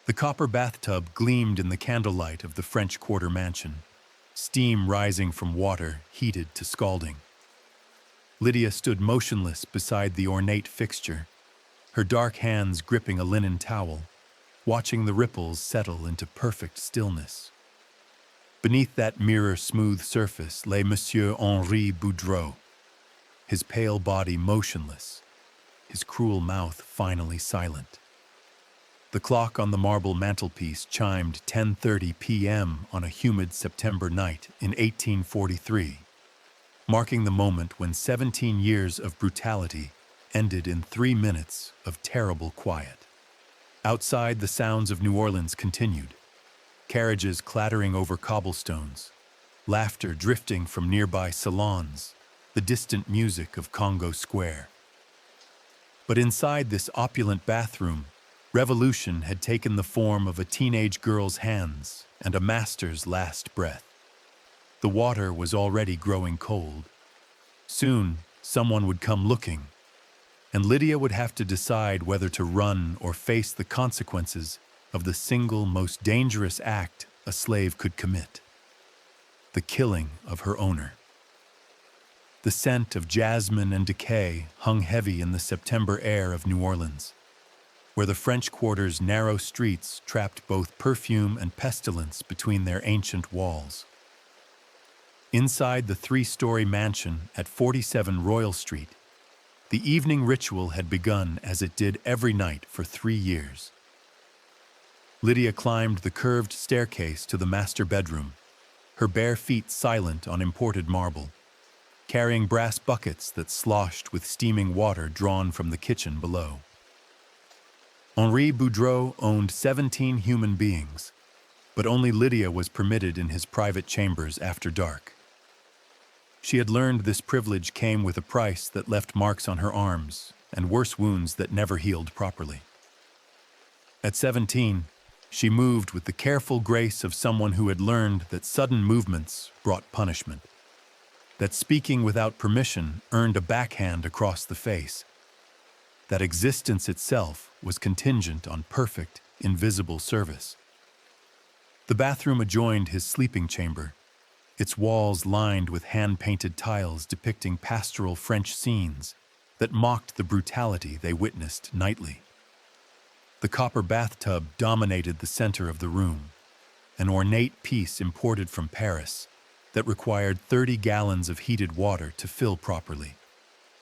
The copper bathtub gleamed in the candlelight of the French Quarter mansion, steam rising from water heated to scalding. Lydia stood motionless beside the ornate fixture, her dark hands gripping a linen towel, watching the ripples settle into perfect stillness. Beneath that mirror-smooth surface lay Monsieur Henri Boudreau, his pale body motionless, his cruel mouth finally silent. The clock on the marble mantelpiece chimed 10:30 p.m. on a humid September night in 1843, marking the moment when 17 years of brutality ended in 3 minutes of terrible quiet. Outside, the sounds of New Orleans continued, carriages clattering over cobblestones, laughter drifting from nearby salons, the distant music of Congo Square. But inside this opulent bathroom, revolution had taken the form of a teenage girl's hands and a master's last breath. The water was already growing cold. Soon, someone would come looking, and Lydia would have to decide whether to run or face the consequences of the single most dangerous act a slave could commit: the killing of her owner. The scent of jasmine and decay hung heavy in the September air of New Orleans, where the French Quarter's narrow streets trapped both perfume and pestilence between their ancient walls. Inside the 3-story mansion at 47 Royal Street, the evening ritual had begun as it did every night for 3 years. Lydia climbed the curved staircase to the master bedroom, her bare feet silent on imported marble, carrying brass buckets that sloshed with steaming water drawn from the kitchen below. Henri Boudreau owned 17 human beings, but only Lydia was permitted in his private chambers after dark. She had learned this privilege came with a price that left marks on her arms and worse wounds that never healed properly. At 17, she moved with the careful grace of someone who had learned that sudden movements brought punishment, that speaking without permission earned a backhand across the face, that existence itself was contingent on perfect, invisible service. The bathroom adjoined his sleeping chamber, its walls lined with hand-painted tiles depicting pastoral French scenes that mocked the brutality they witnessed nightly. The copper bathtub dominated the center of the room, an ornate piece imported from Paris that required 30 gallons of heated water to fill properly.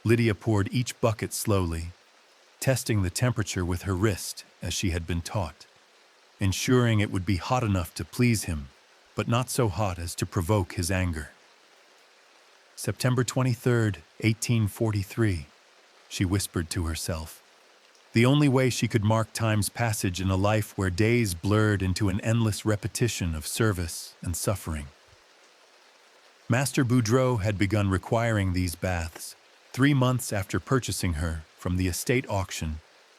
Lydia poured each bucket slowly, testing the temperature with her wrist as she had been taught, ensuring it would be hot enough to please him, but not so hot as to provoke his anger. September 23rd, 1843, she whispered to herself. The only way she could mark time's passage in a life where days blurred into an endless repetition of service and suffering. Master Boudreau had begun requiring these baths 3 months after purchasing her from the estate auction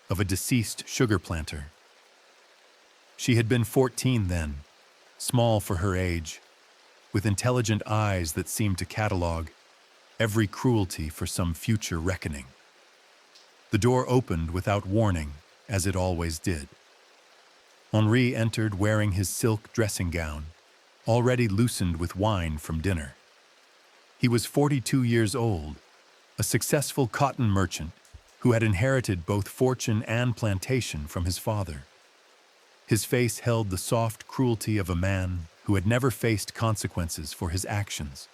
of a deceased sugar planter. She had been 14 then, small for her age, with intelligent eyes that seemed to catalog every cruelty for some future reckoning. The door opened without warning, as it always did. Henri entered wearing his silk dressing gown, already loosened with wine from dinner. He was 42 years old, a successful cotton merchant who had inherited both fortune and plantation from his father. His face held the soft cruelty of a man who had never faced consequences for his actions,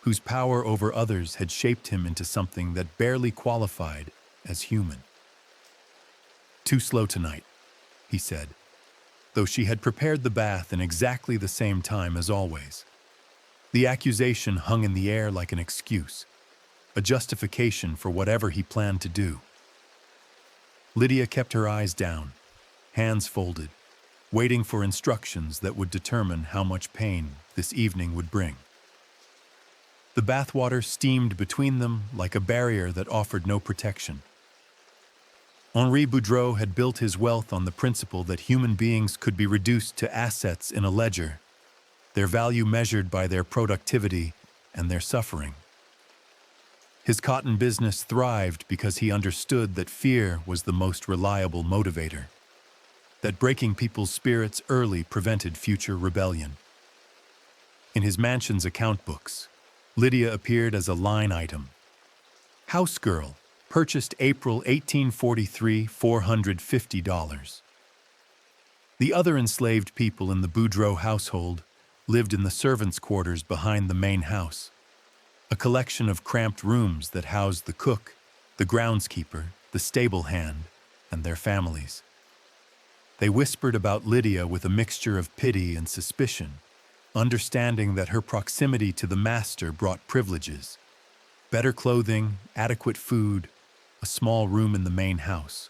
whose power over others had shaped him into something that barely qualified as human. "Too slow tonight," he said, though she had prepared the bath in exactly the same time as always. The accusation hung in the air like an excuse, a justification for whatever he planned to do. Lydia kept her eyes down, hands folded, waiting for instructions that would determine how much pain this evening would bring. The bathwater steamed between them like a barrier that offered no protection. Henri Boudreau had built his wealth on the principle that human beings could be reduced to assets in a ledger, their value measured by their productivity and their suffering. His cotton business thrived because he understood that fear was the most reliable motivator. that breaking people's spirits early prevented future rebellion. In his mansion's account books, Lydia appeared as a line item. House girl, purchased April 1843, $450. The other enslaved people in the Boudreaux household lived in the servants' quarters behind the main house, a collection of cramped rooms that housed the cook, the groundskeeper, the stable hand, and their families. They whispered about Lydia with a mixture of pity and suspicion, understanding that her proximity to the master brought privileges: better clothing, adequate food, a small room in the main house,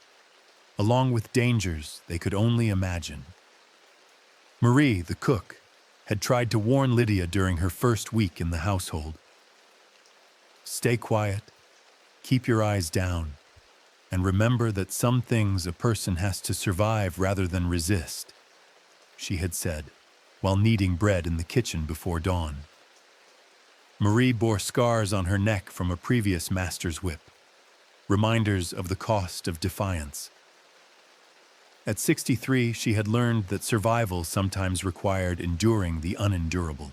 along with dangers they could only imagine. Marie, the cook, had tried to warn Lydia during her first week in the household. Stay quiet, keep your eyes down, and remember that some things a person has to survive rather than resist, she had said, while kneading bread in the kitchen before dawn. Marie bore scars on her neck from a previous master's whip, reminders of the cost of defiance. At 63, she had learned that survival sometimes required enduring the unendurable.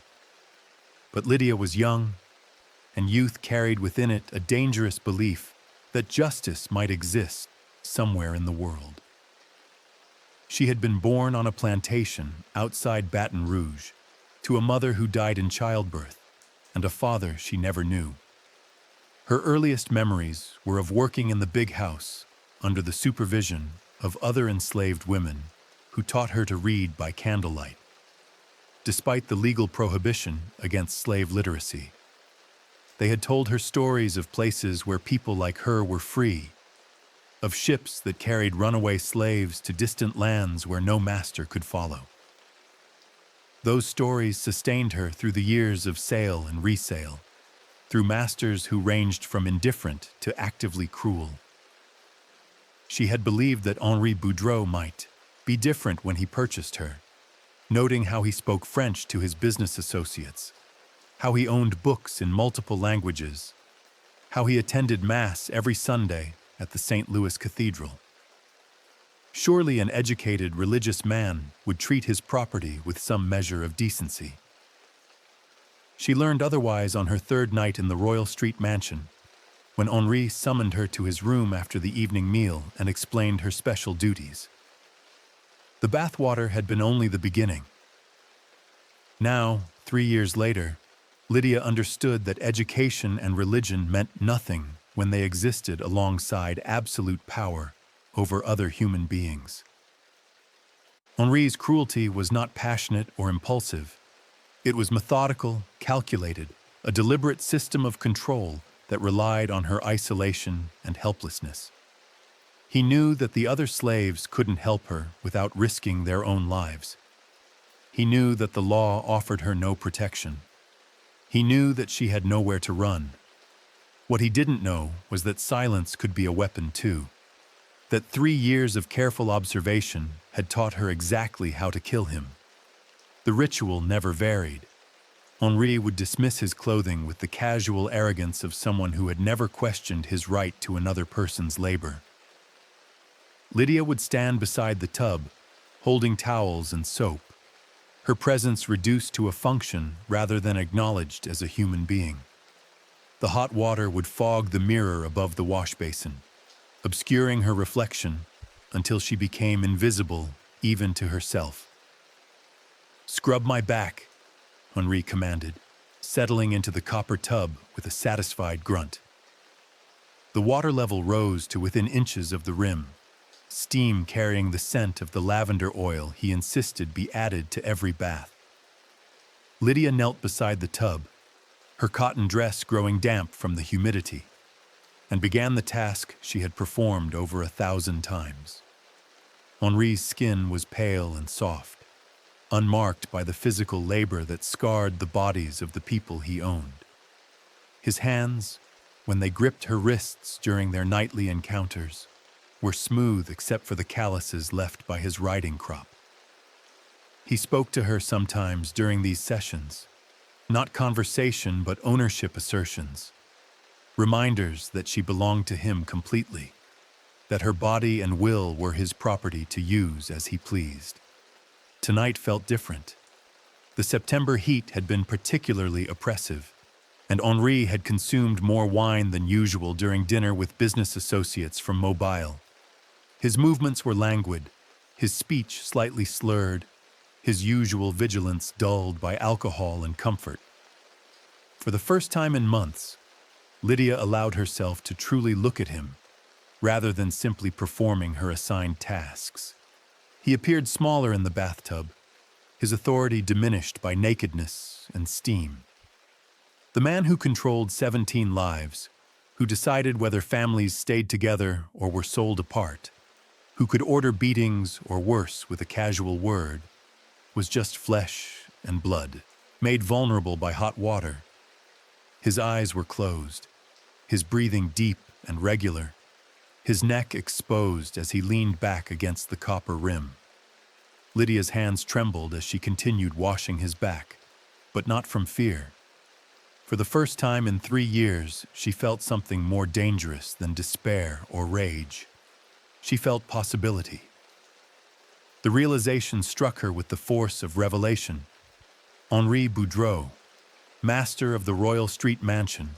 But Lydia was young, and youth carried within it a dangerous belief that justice might exist somewhere in the world. She had been born on a plantation outside Baton Rouge to a mother who died in childbirth and a father she never knew. Her earliest memories were of working in the big house under the supervision of other enslaved women who taught her to read by candlelight, despite the legal prohibition against slave literacy. They had told her stories of places where people like her were free, of ships that carried runaway slaves to distant lands where no master could follow. Those stories sustained her through the years of sale and resale, through masters who ranged from indifferent to actively cruel. She had believed that Henri Boudreaux might be different when he purchased her, noting how he spoke French to his business associates, how he owned books in multiple languages, how he attended Mass every Sunday at the St. Louis Cathedral. Surely an educated religious man would treat his property with some measure of decency. She learned otherwise on her third night in the Royal Street mansion, when Henri summoned her to his room after the evening meal and explained her special duties. The bathwater had been only the beginning. Now, 3 years later, Lydia understood that education and religion meant nothing when they existed alongside absolute power over other human beings. Henri's cruelty was not passionate or impulsive. It was methodical, calculated, a deliberate system of control that relied on her isolation and helplessness. He knew that the other slaves couldn't help her without risking their own lives. He knew that the law offered her no protection. He knew that she had nowhere to run. What he didn't know was that silence could be a weapon too, that 3 years of careful observation had taught her exactly how to kill him. The ritual never varied. Henri would dismiss his clothing with the casual arrogance of someone who had never questioned his right to another person's labor. Lydia would stand beside the tub, holding towels and soap, her presence reduced to a function rather than acknowledged as a human being. The hot water would fog the mirror above the wash basin, obscuring her reflection until she became invisible even to herself. "Scrub my back," Henri commanded, settling into the copper tub with a satisfied grunt. The water level rose to within inches of the rim, steam carrying the scent of the lavender oil he insisted be added to every bath. Lydia knelt beside the tub, her cotton dress growing damp from the humidity, and began the task she had performed over 1,000 times. Henri's skin was pale and soft, unmarked by the physical labor that scarred the bodies of the people he owned. His hands, when they gripped her wrists during their nightly encounters, were smooth except for the calluses left by his riding crop. He spoke to her sometimes during these sessions, not conversation but ownership assertions, reminders that she belonged to him completely. that her body and will were his property to use as he pleased. Tonight felt different. The September heat had been particularly oppressive, and Henri had consumed more wine than usual during dinner with business associates from Mobile. His movements were languid, his speech slightly slurred, his usual vigilance dulled by alcohol and comfort. For the first time in months, Lydia allowed herself to truly look at him, rather than simply performing her assigned tasks. He appeared smaller in the bathtub, his authority diminished by nakedness and steam. The man who controlled 17 lives, who decided whether families stayed together or were sold apart, who could order beatings or worse with a casual word, was just flesh and blood, made vulnerable by hot water. His eyes were closed, his breathing deep and regular, his neck exposed as he leaned back against the copper rim. Lydia's hands trembled as she continued washing his back, but not from fear. For the first time in 3 years, she felt something more dangerous than despair or rage. She felt possibility. The realization struck her with the force of revelation. Henri Boudreau, master of the Royal Street Mansion,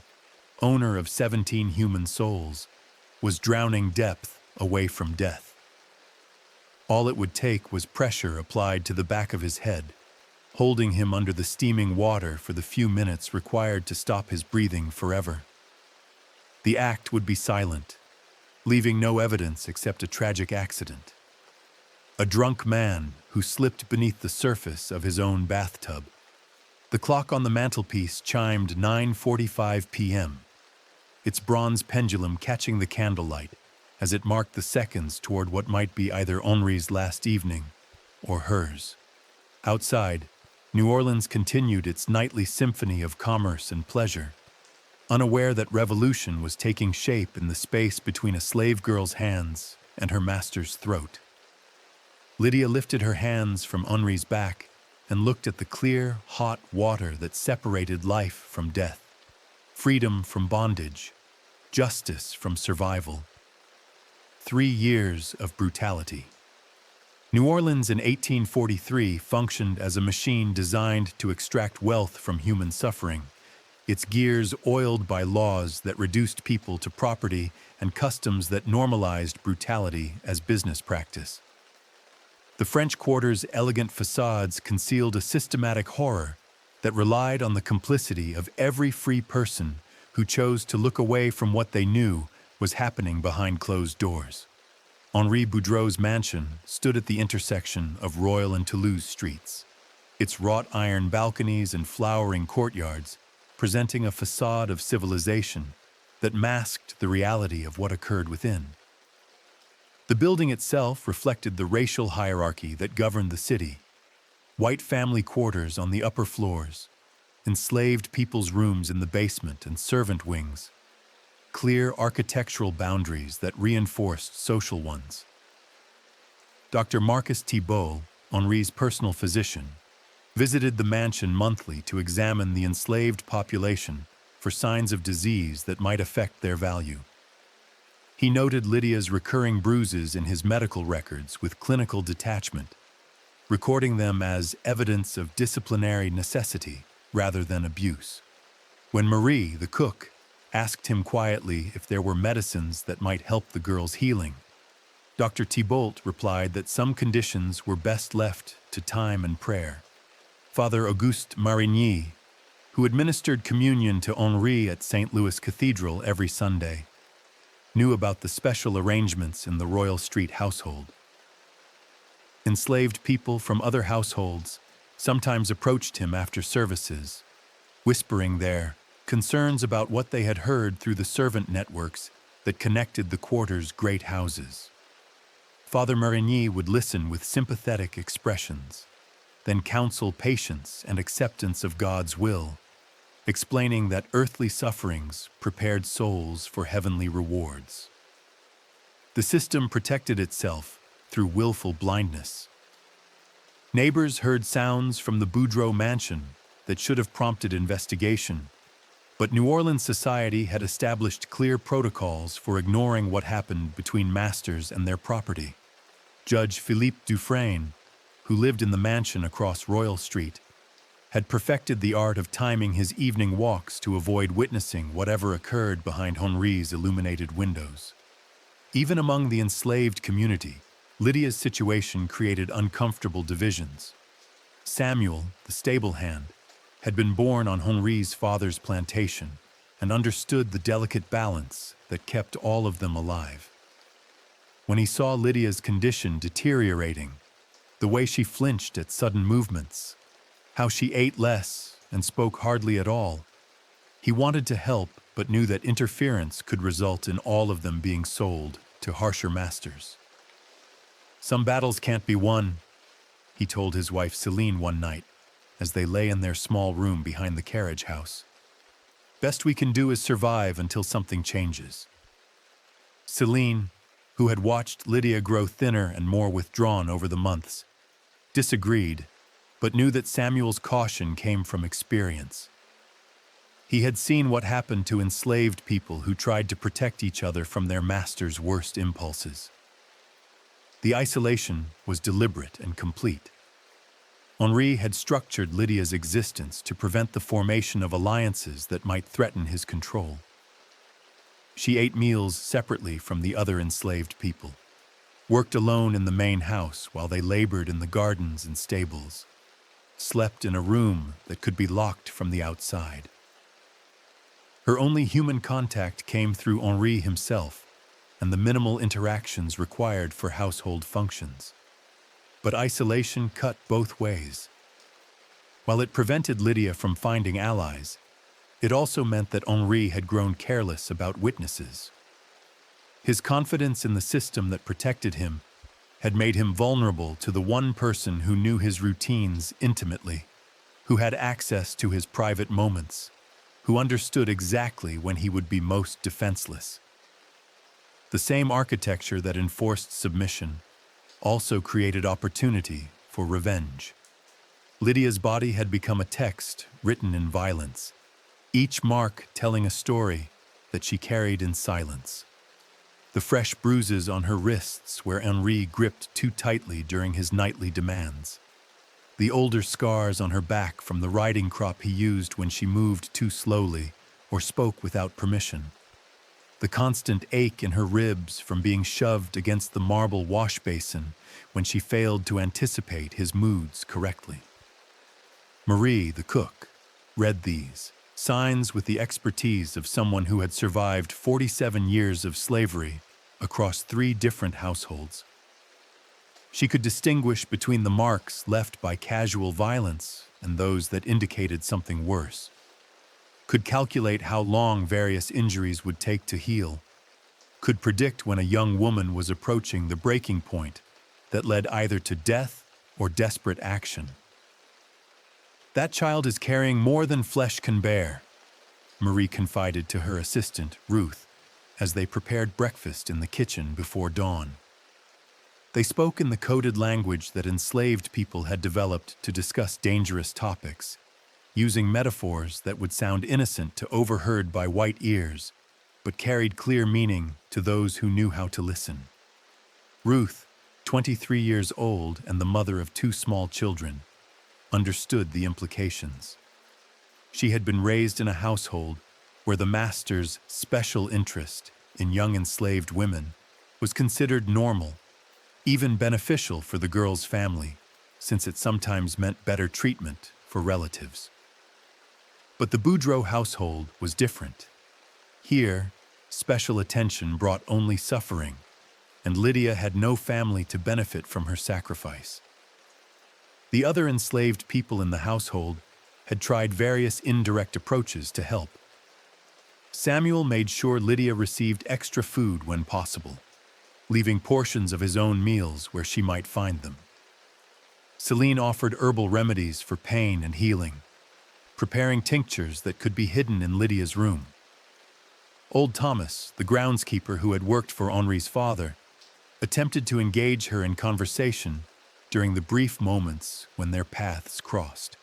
owner of 17 human souls, was drowning depth away from death. All it would take was pressure applied to the back of his head, holding him under the steaming water for the few minutes required to stop his breathing forever. The act would be silent, leaving no evidence except a tragic accident. A drunk man who slipped beneath the surface of his own bathtub. The clock on the mantelpiece chimed 9:45 p.m., its bronze pendulum catching the candlelight as it marked the seconds toward what might be either Henri's last evening or hers. Outside, New Orleans continued its nightly symphony of commerce and pleasure, unaware that revolution was taking shape in the space between a slave girl's hands and her master's throat. Lydia lifted her hands from Henri's back and looked at the clear, hot water that separated life from death, freedom from bondage, justice from survival. 3 years of brutality. New Orleans in 1843 functioned as a machine designed to extract wealth from human suffering, its gears oiled by laws that reduced people to property and customs that normalized brutality as business practice. The French Quarter's elegant facades concealed a systematic horror that relied on the complicity of every free person who chose to look away from what they knew was happening behind closed doors. Henri Boudreau's mansion stood at the intersection of Royal and Toulouse streets, its wrought iron balconies and flowering courtyards presenting a facade of civilization that masked the reality of what occurred within. The building itself reflected the racial hierarchy that governed the city. White family quarters on the upper floors, enslaved people's rooms in the basement and servant wings, clear architectural boundaries that reinforced social ones. Dr. Marcus Thibault, Henri's personal physician, visited the mansion monthly to examine the enslaved population for signs of disease that might affect their value. He noted Lydia's recurring bruises in his medical records with clinical detachment, recording them as evidence of disciplinary necessity rather than abuse. When Marie, the cook, asked him quietly if there were medicines that might help the girl's healing, Dr. Thibault replied that some conditions were best left to time and prayer. Father Auguste Marigny, who administered communion to Henri at St. Louis Cathedral every Sunday, knew about the special arrangements in the Royal Street household. Enslaved people from other households sometimes approached him after services, whispering their concerns about what they had heard through the servant networks that connected the quarter's great houses. Father Marigny would listen with sympathetic expressions, then counsel patience and acceptance of God's will, explaining that earthly sufferings prepared souls for heavenly rewards. The system protected itself through willful blindness. Neighbors heard sounds from the Boudreau mansion that should have prompted investigation, But New Orleans society had established clear protocols for ignoring what happened between masters and their property. Judge Philippe Dufresne, who lived in the mansion across Royal Street, had perfected the art of timing his evening walks to avoid witnessing whatever occurred behind Henri's illuminated windows. Even among the enslaved community, Lydia's situation created uncomfortable divisions. Samuel, the stable hand, had been born on Henri's father's plantation and understood the delicate balance that kept all of them alive. When he saw Lydia's condition deteriorating, the way she flinched at sudden movements, how she ate less and spoke hardly at all, he wanted to help but knew that interference could result in all of them being sold to harsher masters. "Some battles can't be won," he told his wife Celine one night, as they lay in their small room behind the carriage house. "Best we can do is survive until something changes." Celine, who had watched Lydia grow thinner and more withdrawn over the months, disagreed, but knew that Samuel's caution came from experience. He had seen what happened to enslaved people who tried to protect each other from their master's worst impulses. The isolation was deliberate and complete. Henri had structured Lydia's existence to prevent the formation of alliances that might threaten his control. She ate meals separately from the other enslaved people, worked alone in the main house while they labored in the gardens and stables, slept in a room that could be locked from the outside. Her only human contact came through Henri himself and the minimal interactions required for household functions. But isolation cut both ways. While it prevented Lydia from finding allies, it also meant that Henri had grown careless about witnesses. His confidence in the system that protected him had made him vulnerable to the one person who knew his routines intimately, who had access to his private moments, who understood exactly when he would be most defenseless. The same architecture that enforced submission also created opportunity for revenge. Lydia's body had become a text written in violence, each mark telling a story that she carried in silence. The fresh bruises on her wrists where Henri gripped too tightly during his nightly demands. The older scars on her back from the riding crop he used when she moved too slowly or spoke without permission. The constant ache in her ribs from being shoved against the marble wash basin when she failed to anticipate his moods correctly. Marie, the cook, read these signs with the expertise of someone who had survived 47 years of slavery across 3 different households. She could distinguish between the marks left by casual violence and those that indicated something worse, could calculate how long various injuries would take to heal, could predict when a young woman was approaching the breaking point that led either to death or desperate action. "That child is carrying more than flesh can bear," Marie confided to her assistant, Ruth, as they prepared breakfast in the kitchen before dawn. They spoke in the coded language that enslaved people had developed to discuss dangerous topics, using metaphors that would sound innocent to overheard by white ears, but carried clear meaning to those who knew how to listen. Ruth, 23 years old and the mother of 2 small children, understood the implications. She had been raised in a household where the master's special interest in young enslaved women was considered normal, even beneficial for the girl's family, since it sometimes meant better treatment for relatives. But the Boudreaux household was different. Here, special attention brought only suffering, and Lydia had no family to benefit from her sacrifice. The other enslaved people in the household had tried various indirect approaches to help. Samuel made sure Lydia received extra food when possible, leaving portions of his own meals where she might find them. Celine offered herbal remedies for pain and healing, preparing tinctures that could be hidden in Lydia's room. Old Thomas, the groundskeeper who had worked for Henri's father, attempted to engage her in conversation during the brief moments when their paths crossed.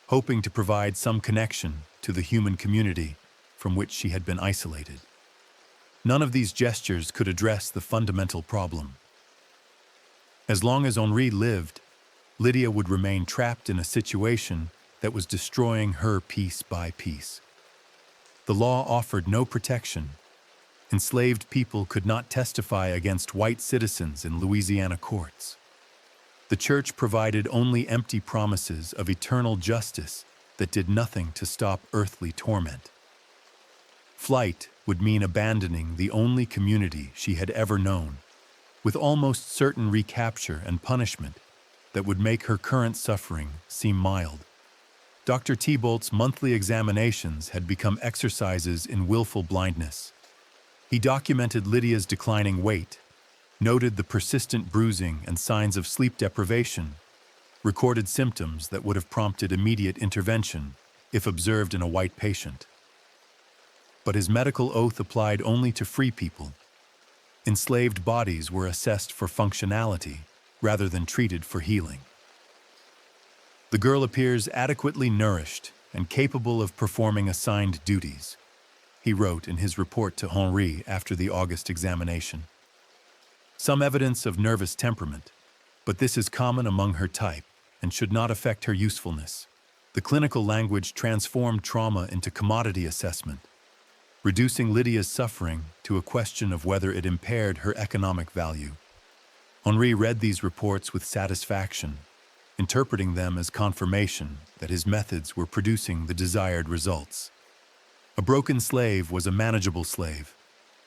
Hoping to provide some connection, to the human community from which she had been isolated. None of these gestures could address the fundamental problem. As long as Henri lived, Lydia would remain trapped in a situation that was destroying her piece by piece. The law offered no protection. Enslaved people could not testify against white citizens in Louisiana courts. The church provided only empty promises of eternal justice that did nothing to stop earthly torment. Flight would mean abandoning the only community she had ever known, with almost certain recapture and punishment that would make her current suffering seem mild. Dr. Thibault's monthly examinations had become exercises in willful blindness. He documented Lydia's declining weight, noted the persistent bruising and signs of sleep deprivation, recorded symptoms that would have prompted immediate intervention if observed in a white patient. But his medical oath applied only to free people. Enslaved bodies were assessed for functionality rather than treated for healing. The girl appears adequately nourished and capable of performing assigned duties, he wrote in his report to Henri after the August examination. Some evidence of nervous temperament, but this is common among her type and should not affect her usefulness. The clinical language transformed trauma into commodity assessment, reducing Lydia's suffering to a question of whether it impaired her economic value. Henri read these reports with satisfaction, interpreting them as confirmation that his methods were producing the desired results. A broken slave was a manageable slave.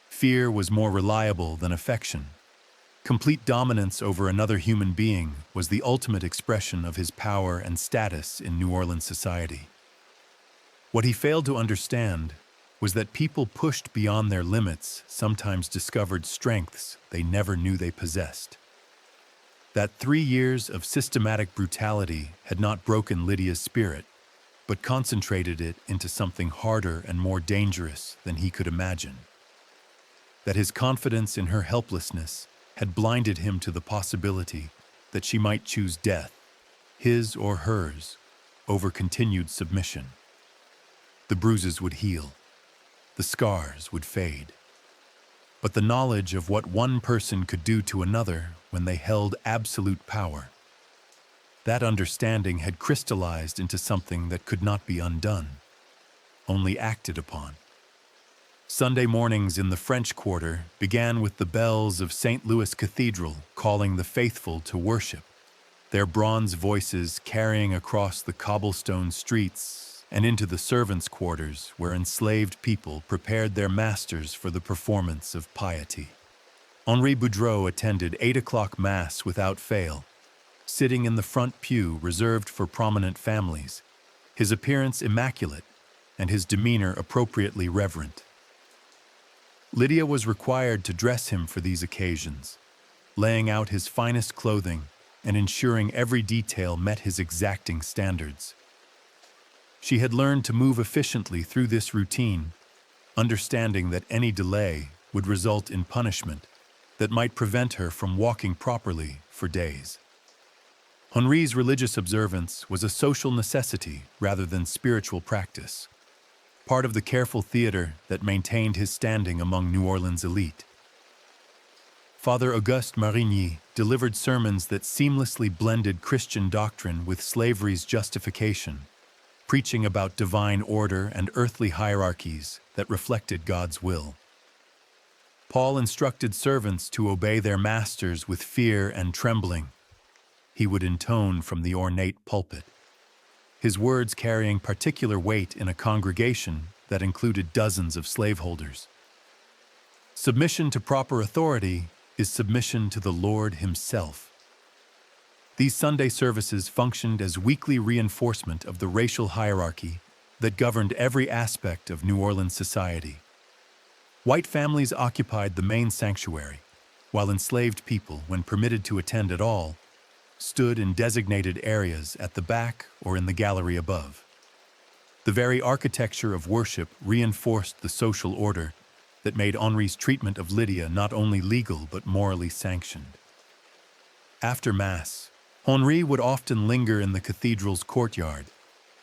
Fear was more reliable than affection. Complete dominance over another human being was the ultimate expression of his power and status in New Orleans society. What he failed to understand was that people pushed beyond their limits sometimes discovered strengths they never knew they possessed. That 3 years of systematic brutality had not broken Lydia's spirit, but concentrated it into something harder and more dangerous than he could imagine. That his confidence in her helplessness had blinded him to the possibility that she might choose death, his or hers, over continued submission. The bruises would heal. The scars would fade. But the knowledge of what one person could do to another when they held absolute power, that understanding had crystallized into something that could not be undone, only acted upon. Sunday mornings in the French Quarter began with the bells of St. Louis Cathedral calling the faithful to worship, their bronze voices carrying across the cobblestone streets and into the servants' quarters where enslaved people prepared their masters for the performance of piety. Henri Boudreau attended 8 o'clock Mass without fail, sitting in the front pew reserved for prominent families, his appearance immaculate and his demeanor appropriately reverent. Lydia was required to dress him for these occasions, laying out his finest clothing and ensuring every detail met his exacting standards. She had learned to move efficiently through this routine, understanding that any delay would result in punishment that might prevent her from walking properly for days. Henri's religious observance was a social necessity rather than spiritual practice, part of the careful theater that maintained his standing among New Orleans' elite. Father Auguste Marigny delivered sermons that seamlessly blended Christian doctrine with slavery's justification, preaching about divine order and earthly hierarchies that reflected God's will. Paul instructed servants to obey their masters with fear and trembling. He would intone from the ornate pulpit, his words carrying particular weight in a congregation that included dozens of slaveholders. Submission to proper authority is submission to the Lord Himself. These Sunday services functioned as weekly reinforcement of the racial hierarchy that governed every aspect of New Orleans society. White families occupied the main sanctuary, while enslaved people, when permitted to attend at all, stood in designated areas at the back or in the gallery above. The very architecture of worship reinforced the social order that made Henri's treatment of Lydia not only legal but morally sanctioned. After Mass, Henri would often linger in the cathedral's courtyard,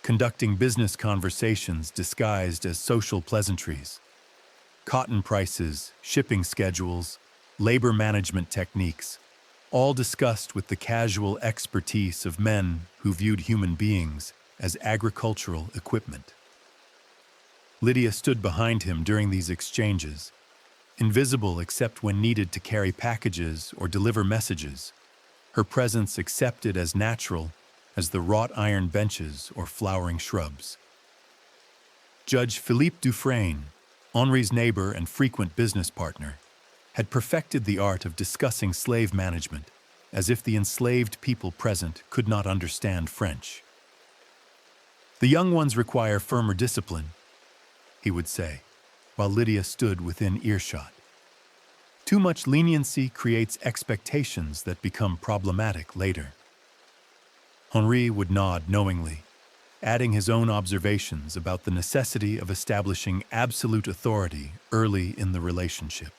conducting business conversations disguised as social pleasantries. Cotton prices, shipping schedules, labor management techniques, all discussed with the casual expertise of men who viewed human beings as agricultural equipment. Lydia stood behind him during these exchanges, invisible except when needed to carry packages or deliver messages, her presence accepted as natural as the wrought iron benches or flowering shrubs. Judge Philippe Dufresne, Henri's neighbor and frequent business partner, had perfected the art of discussing slave management as if the enslaved people present could not understand French. "The young ones require firmer discipline," he would say, while Lydia stood within earshot. "Too much leniency creates expectations that become problematic later." Henri would nod knowingly, adding his own observations about the necessity of establishing absolute authority early in the relationship.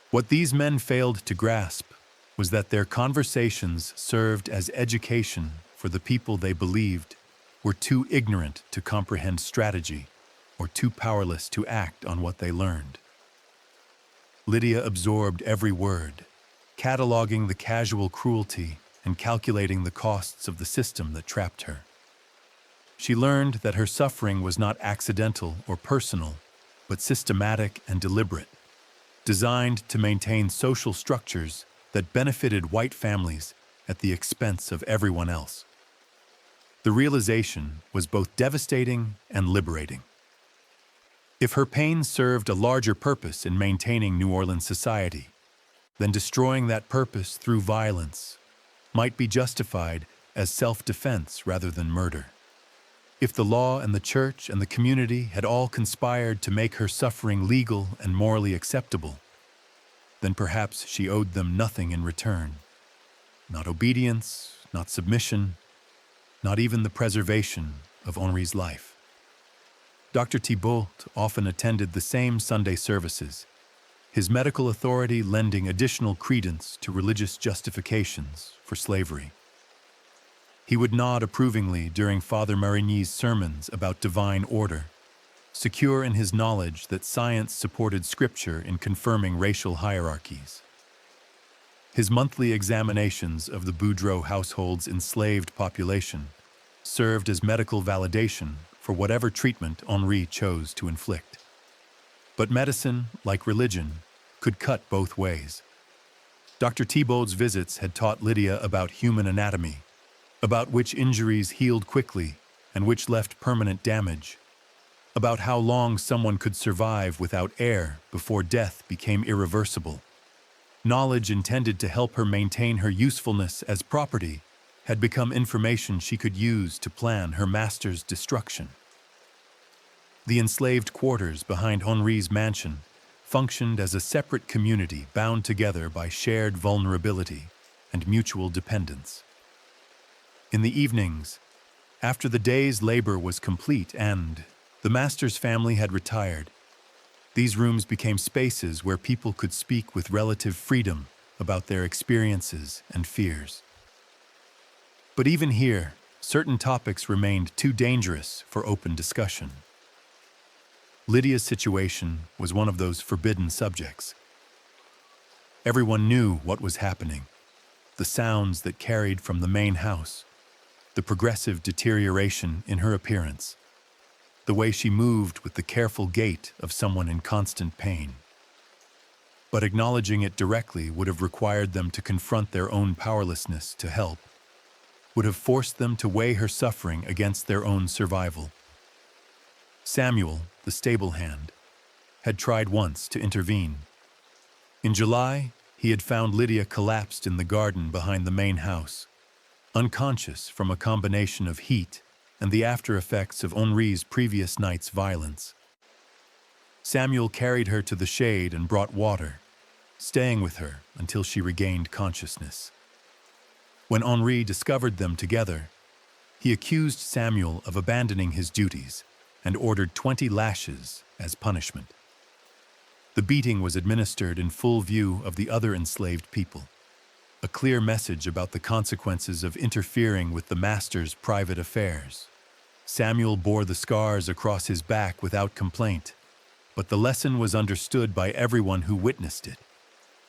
What these men failed to grasp was that their conversations served as education for the people they believed were too ignorant to comprehend strategy or too powerless to act on what they learned. Lydia absorbed every word, cataloging the casual cruelty and calculating the costs of the system that trapped her. She learned that her suffering was not accidental or personal, but systematic and deliberate, designed to maintain social structures that benefited white families at the expense of everyone else. The realization was both devastating and liberating. If her pain served a larger purpose in maintaining New Orleans society, then destroying that purpose through violence might be justified as self-defense rather than murder. If the law and the church and the community had all conspired to make her suffering legal and morally acceptable, then perhaps she owed them nothing in return. Not obedience, not submission, not even the preservation of Henri's life. Dr. Thibault often attended the same Sunday services, his medical authority lending additional credence to religious justifications for slavery. He would nod approvingly during Father Marigny's sermons about divine order, secure in his knowledge that science supported Scripture in confirming racial hierarchies. His monthly examinations of the Boudreaux household's enslaved population served as medical validation for whatever treatment Henri chose to inflict. But medicine, like religion, could cut both ways. Dr. Thibault's visits had taught Lydia about human anatomy, about which injuries healed quickly and which left permanent damage, about how long someone could survive without air before death became irreversible. Knowledge intended to help her maintain her usefulness as property had become information she could use to plan her master's destruction. The enslaved quarters behind Henri's mansion functioned as a separate community bound together by shared vulnerability and mutual dependence. In the evenings, after the day's labor was complete and the master's family had retired, these rooms became spaces where people could speak with relative freedom about their experiences and fears. But even here, certain topics remained too dangerous for open discussion. Lydia's situation was one of those forbidden subjects. Everyone knew what was happening, the sounds that carried from the main house, the progressive deterioration in her appearance, the way she moved with the careful gait of someone in constant pain. But acknowledging it directly would have required them to confront their own powerlessness to help, would have forced them to weigh her suffering against their own survival. Samuel, the stable hand, had tried once to intervene. In July, he had found Lydia collapsed in the garden behind the main house, unconscious from a combination of heat and the after-effects of Henri's previous night's violence. Samuel carried her to the shade and brought water, staying with her until she regained consciousness. When Henri discovered them together, he accused Samuel of abandoning his duties and ordered 20 lashes as punishment. The beating was administered in full view of the other enslaved people, a clear message about the consequences of interfering with the master's private affairs. Samuel bore the scars across his back without complaint, but the lesson was understood by everyone who witnessed it.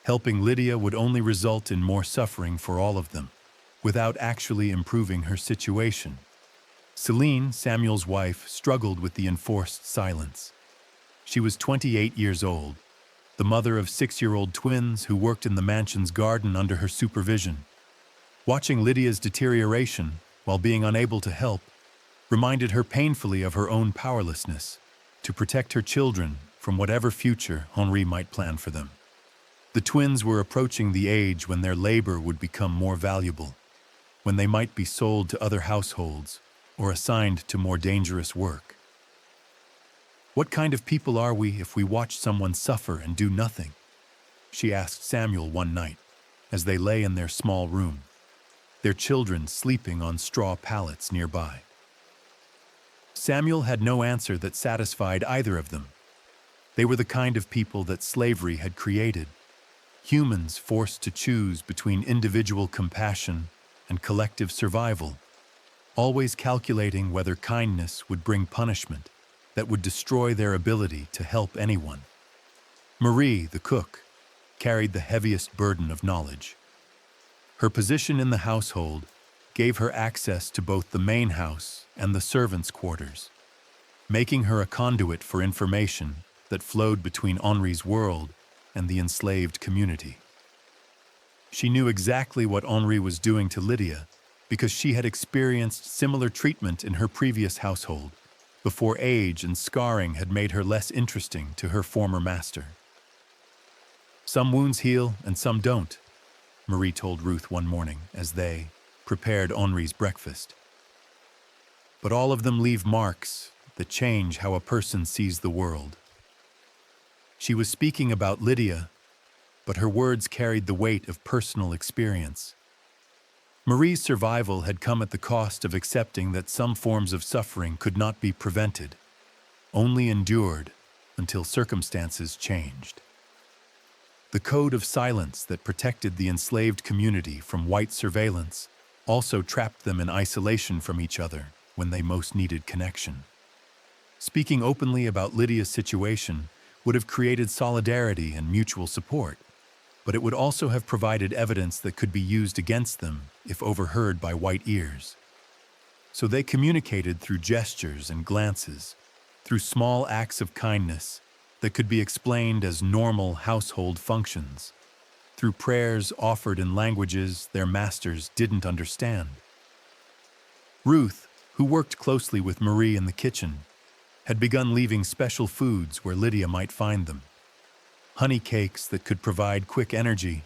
Helping Lydia would only result in more suffering for all of them, without actually improving her situation. Celine, Samuel's wife, struggled with the enforced silence. She was 28 years old, the mother of 6-year-old twins who worked in the mansion's garden under her supervision. Watching Lydia's deterioration, while being unable to help, reminded her painfully of her own powerlessness to protect her children from whatever future Henri might plan for them. The twins were approaching the age when their labor would become more valuable, when they might be sold to other households or assigned to more dangerous work. "What kind of people are we if we watch someone suffer and do nothing?" she asked Samuel one night, as they lay in their small room, their children sleeping on straw pallets nearby. Samuel had no answer that satisfied either of them. They were the kind of people that slavery had created, humans forced to choose between individual compassion and collective survival, always calculating whether kindness would bring punishment that would destroy their ability to help anyone. Marie, the cook, carried the heaviest burden of knowledge. Her position in the household gave her access to both the main house and the servants' quarters, making her a conduit for information that flowed between Henri's world and the enslaved community. She knew exactly what Henri was doing to Lydia because she had experienced similar treatment in her previous household, before age and scarring had made her less interesting to her former master. "Some wounds heal and some don't," Marie told Ruth one morning as they prepared Henri's breakfast. "But all of them leave marks that change how a person sees the world." She was speaking about Lydia, but her words carried the weight of personal experience. Marie's survival had come at the cost of accepting that some forms of suffering could not be prevented, only endured until circumstances changed. The code of silence that protected the enslaved community from white surveillance also trapped them in isolation from each other when they most needed connection. Speaking openly about Lydia's situation would have created solidarity and mutual support, but it would also have provided evidence that could be used against them if overheard by white ears. So they communicated through gestures and glances, through small acts of kindness that could be explained as normal household functions, through prayers offered in languages their masters didn't understand. Ruth, who worked closely with Marie in the kitchen, had begun leaving special foods where Lydia might find them. Honey cakes that could provide quick energy,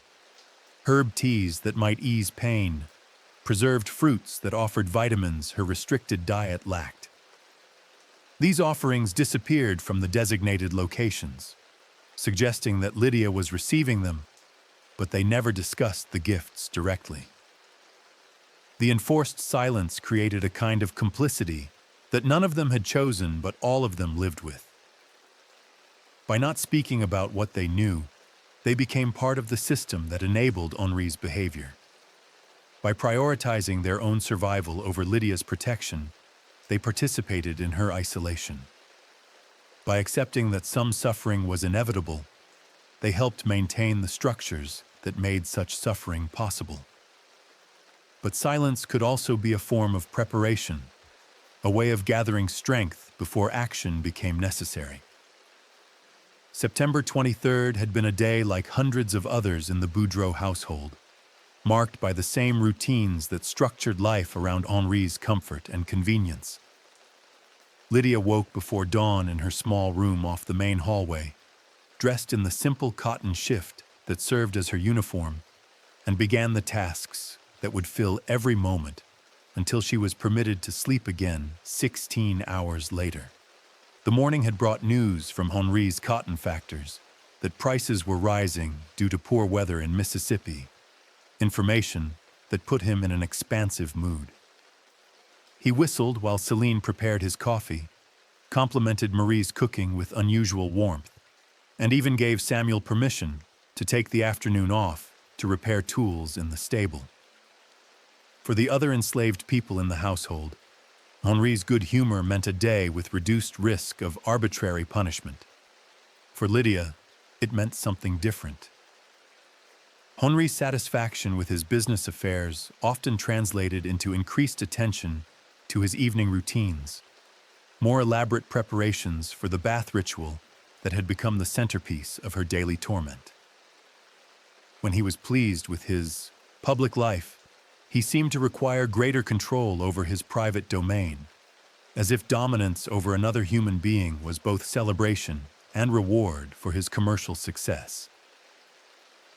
herb teas that might ease pain, preserved fruits that offered vitamins her restricted diet lacked. These offerings disappeared from the designated locations, suggesting that Lydia was receiving them, but they never discussed the gifts directly. The enforced silence created a kind of complicity that none of them had chosen but all of them lived with. By not speaking about what they knew, they became part of the system that enabled Henri's behavior. By prioritizing their own survival over Lydia's protection, they participated in her isolation. By accepting that some suffering was inevitable, they helped maintain the structures that made such suffering possible. But silence could also be a form of preparation, a way of gathering strength before action became necessary. September 23rd had been a day like hundreds of others in the Boudreau household, marked by the same routines that structured life around Henri's comfort and convenience. Lydia woke before dawn in her small room off the main hallway, dressed in the simple cotton shift that served as her uniform, and began the tasks that would fill every moment until she was permitted to sleep again 16 hours later. The morning had brought news from Henri's cotton factors that prices were rising due to poor weather in Mississippi, information that put him in an expansive mood. He whistled while Celine prepared his coffee, complimented Marie's cooking with unusual warmth, and even gave Samuel permission to take the afternoon off to repair tools in the stable. For the other enslaved people in the household, Henri's good humor meant a day with reduced risk of arbitrary punishment. For Lydia, it meant something different. Henri's satisfaction with his business affairs often translated into increased attention to his evening routines, more elaborate preparations for the bath ritual that had become the centerpiece of her daily torment. When he was pleased with his public life, he seemed to require greater control over his private domain, as if dominance over another human being was both celebration and reward for his commercial success.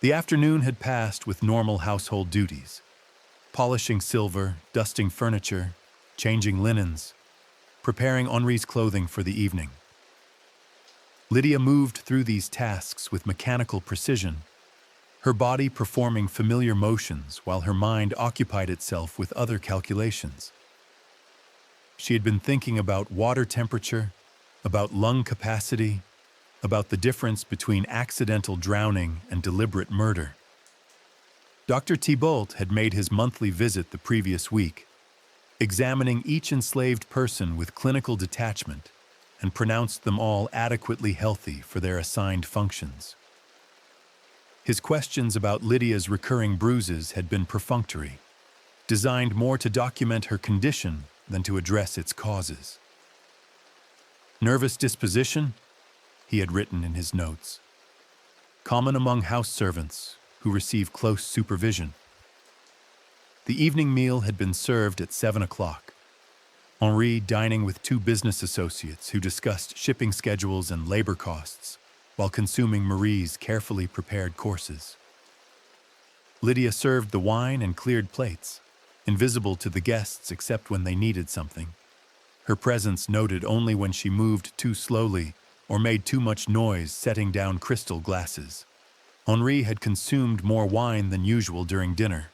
The afternoon had passed with normal household duties: polishing silver, dusting furniture, changing linens, preparing Henri's clothing for the evening. Lydia moved through these tasks with mechanical precision, her body performing familiar motions while her mind occupied itself with other calculations. She had been thinking about water temperature, about lung capacity, about the difference between accidental drowning and deliberate murder. Dr. Thibault had made his monthly visit the previous week, examining each enslaved person with clinical detachment, and pronounced them all adequately healthy for their assigned functions. His questions about Lydia's recurring bruises had been perfunctory, designed more to document her condition than to address its causes. Nervous disposition, he had written in his notes, common among house servants who receive close supervision. The evening meal had been served at 7 o'clock. Henri dining with two business associates who discussed shipping schedules and labor costs, while consuming Marie's carefully prepared courses. Lydia served the wine and cleared plates, invisible to the guests except when they needed something, her presence noted only when she moved too slowly or made too much noise setting down crystal glasses. Henri had consumed more wine than usual during dinner,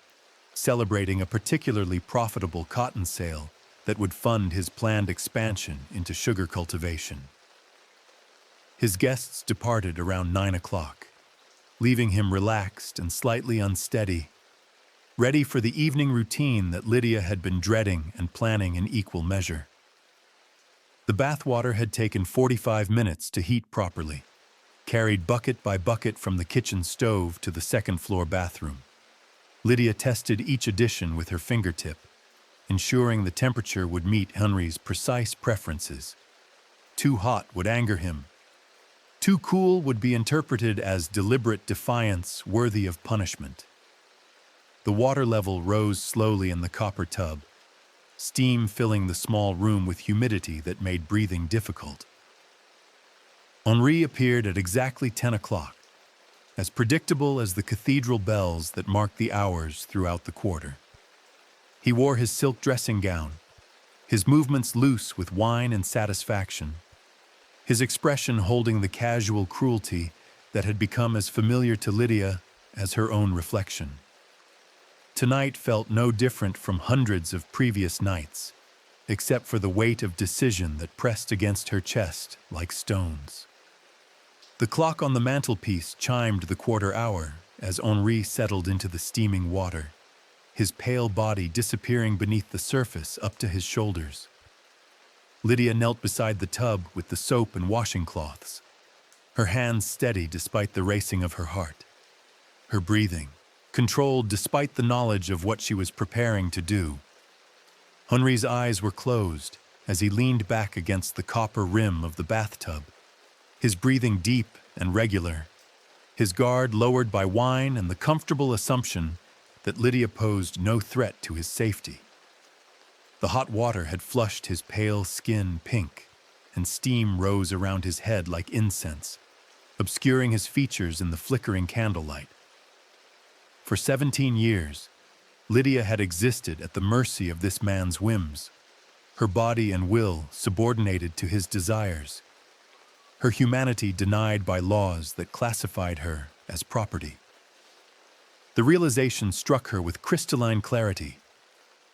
celebrating a particularly profitable cotton sale that would fund his planned expansion into sugar cultivation. His guests departed around 9 o'clock, leaving him relaxed and slightly unsteady, ready for the evening routine that Lydia had been dreading and planning in equal measure. The bathwater had taken 45 minutes to heat properly, carried bucket by bucket from the kitchen stove to the second-floor bathroom. Lydia tested each addition with her fingertip, ensuring the temperature would meet Henri's precise preferences. Too hot would anger him. Too cool would be interpreted as deliberate defiance worthy of punishment. The water level rose slowly in the copper tub, steam filling the small room with humidity that made breathing difficult. Henri appeared at exactly 10 o'clock, as predictable as the cathedral bells that marked the hours throughout the quarter. He wore his silk dressing gown, his movements loose with wine and satisfaction, his expression holding the casual cruelty that had become as familiar to Lydia as her own reflection. Tonight felt no different from hundreds of previous nights, except for the weight of decision that pressed against her chest like stones. The clock on the mantelpiece chimed the quarter hour as Henri settled into the steaming water, his pale body disappearing beneath the surface up to his shoulders. Lydia knelt beside the tub with the soap and washing cloths, her hands steady despite the racing of her heart, her breathing controlled despite the knowledge of what she was preparing to do. Henri's eyes were closed as he leaned back against the copper rim of the bathtub, his breathing deep and regular, his guard lowered by wine and the comfortable assumption that Lydia posed no threat to his safety. The hot water had flushed his pale skin pink, and steam rose around his head like incense, obscuring his features in the flickering candlelight. For 17 years, Lydia had existed at the mercy of this man's whims, her body and will subordinated to his desires, her humanity denied by laws that classified her as property. The realization struck her with crystalline clarity.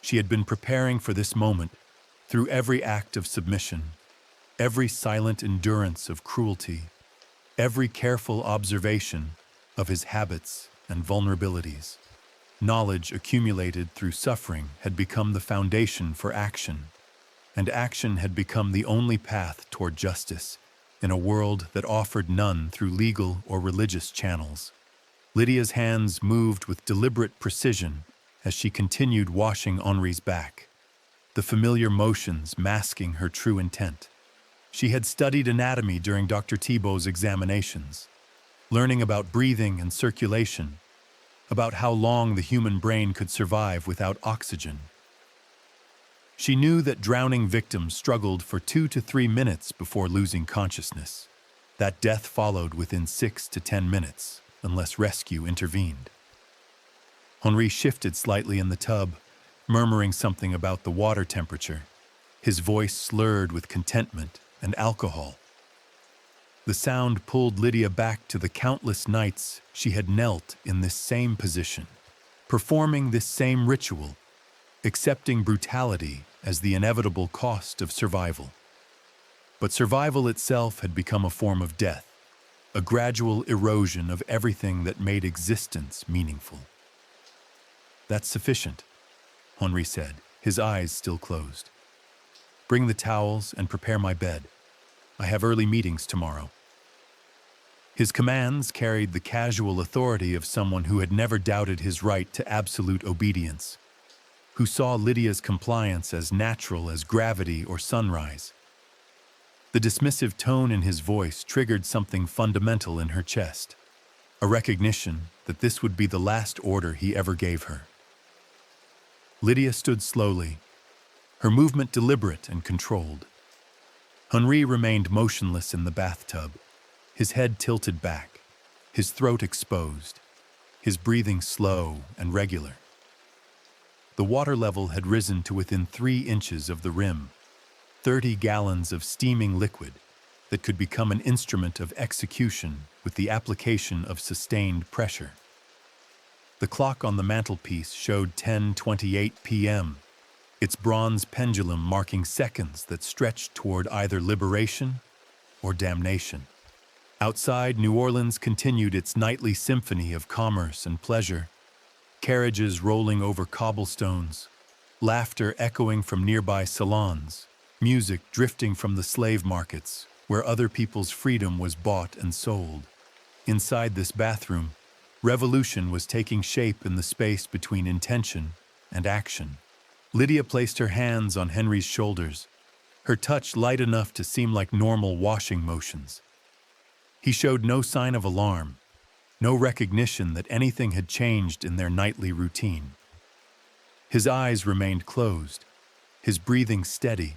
She had been preparing for this moment through every act of submission, every silent endurance of cruelty, every careful observation of his habits and vulnerabilities. Knowledge accumulated through suffering had become the foundation for action, and action had become the only path toward justice in a world that offered none through legal or religious channels. Lydia's hands moved with deliberate precision as she continued washing Henri's back, the familiar motions masking her true intent. She had studied anatomy during Dr. Thibault's examinations, learning about breathing and circulation, about how long the human brain could survive without oxygen. She knew that drowning victims struggled for 2 to 3 minutes before losing consciousness, that death followed within 6 to 10 minutes, unless rescue intervened. Henri shifted slightly in the tub, murmuring something about the water temperature, his voice slurred with contentment and alcohol. The sound pulled Lydia back to the countless nights she had knelt in this same position, performing this same ritual, accepting brutality as the inevitable cost of survival. But survival itself had become a form of death, a gradual erosion of everything that made existence meaningful. "That's sufficient," Henri said, his eyes still closed. "Bring the towels and prepare my bed. I have early meetings tomorrow." His commands carried the casual authority of someone who had never doubted his right to absolute obedience, who saw Lydia's compliance as natural as gravity or sunrise. The dismissive tone in his voice triggered something fundamental in her chest, a recognition that this would be the last order he ever gave her. Lydia stood slowly, her movement deliberate and controlled. Henri remained motionless in the bathtub, his head tilted back, his throat exposed, his breathing slow and regular. The water level had risen to within 3 inches of the rim, 30 gallons of steaming liquid that could become an instrument of execution with the application of sustained pressure. The clock on the mantelpiece showed 10:28 p.m., its bronze pendulum marking seconds that stretched toward either liberation or damnation. Outside, New Orleans continued its nightly symphony of commerce and pleasure, carriages rolling over cobblestones, laughter echoing from nearby salons, music drifting from the slave markets, where other people's freedom was bought and sold. Inside this bathroom, revolution was taking shape in the space between intention and action. Lydia placed her hands on Henri's shoulders, her touch light enough to seem like normal washing motions. He showed no sign of alarm, no recognition that anything had changed in their nightly routine. His eyes remained closed, his breathing steady,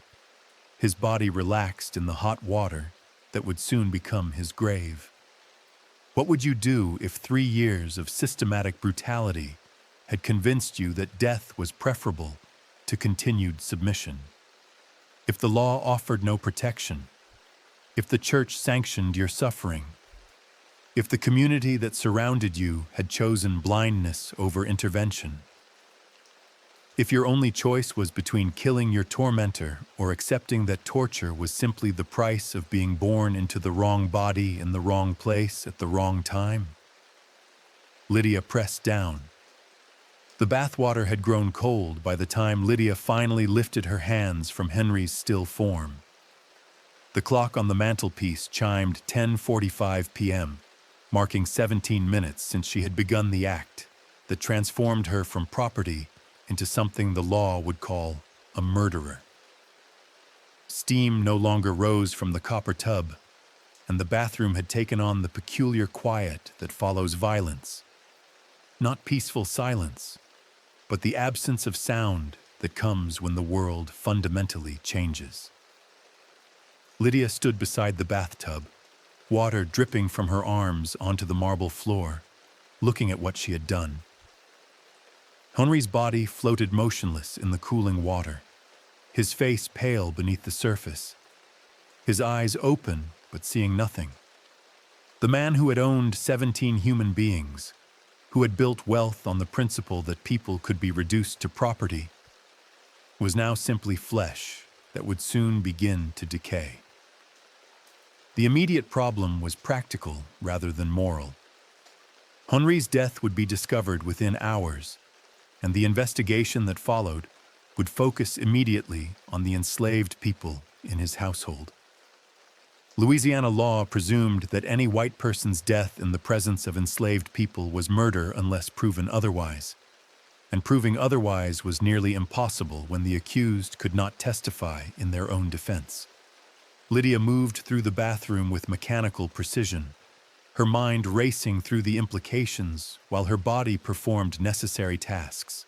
his body relaxed in the hot water that would soon become his grave. What would you do if 3 years of systematic brutality had convinced you that death was preferable to continued submission? If the law offered no protection, if the church sanctioned your suffering, if the community that surrounded you had chosen blindness over intervention, if your only choice was between killing your tormentor or accepting that torture was simply the price of being born into the wrong body in the wrong place at the wrong time? Lydia pressed down. The bathwater had grown cold by the time Lydia finally lifted her hands from Henri's still form. The clock on the mantelpiece chimed 10:45 p.m., marking 17 minutes since she had begun the act that transformed her from property into something the law would call a murderer. Steam no longer rose from the copper tub, and the bathroom had taken on the peculiar quiet that follows violence. Not peaceful silence, but the absence of sound that comes when the world fundamentally changes. Lydia stood beside the bathtub, water dripping from her arms onto the marble floor, looking at what she had done. Henri's body floated motionless in the cooling water, his face pale beneath the surface, his eyes open but seeing nothing. The man who had owned 17 human beings, who had built wealth on the principle that people could be reduced to property, was now simply flesh that would soon begin to decay. The immediate problem was practical rather than moral. Henri's death would be discovered within hours, and the investigation that followed would focus immediately on the enslaved people in his household. Louisiana law presumed that any white person's death in the presence of enslaved people was murder unless proven otherwise, and proving otherwise was nearly impossible when the accused could not testify in their own defense. Lydia moved through the bathroom with mechanical precision, her mind racing through the implications while her body performed necessary tasks.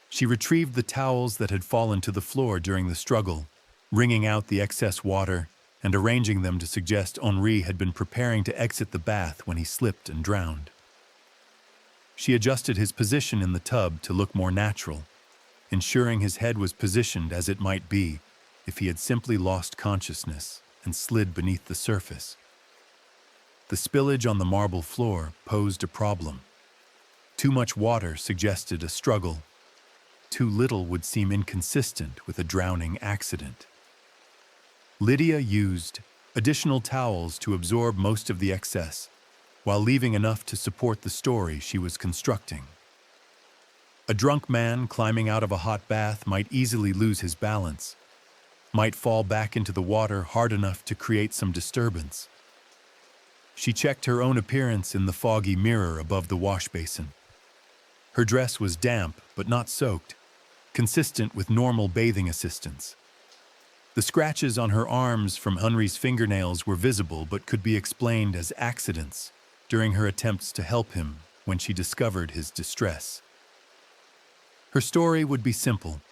She retrieved the towels that had fallen to the floor during the struggle, wringing out the excess water and arranging them to suggest Henri had been preparing to exit the bath when he slipped and drowned. She adjusted his position in the tub to look more natural, ensuring his head was positioned as it might be if he had simply lost consciousness and slid beneath the surface. The spillage on the marble floor posed a problem. Too much water suggested a struggle. Too little would seem inconsistent with a drowning accident. Lydia used additional towels to absorb most of the excess, while leaving enough to support the story she was constructing. A drunk man climbing out of a hot bath might easily lose his balance, might fall back into the water hard enough to create some disturbance. She checked her own appearance in the foggy mirror above the wash basin. Her dress was damp but not soaked, consistent with normal bathing assistance. The scratches on her arms from Henri's fingernails were visible but could be explained as accidents during her attempts to help him when she discovered his distress. Her story would be simple.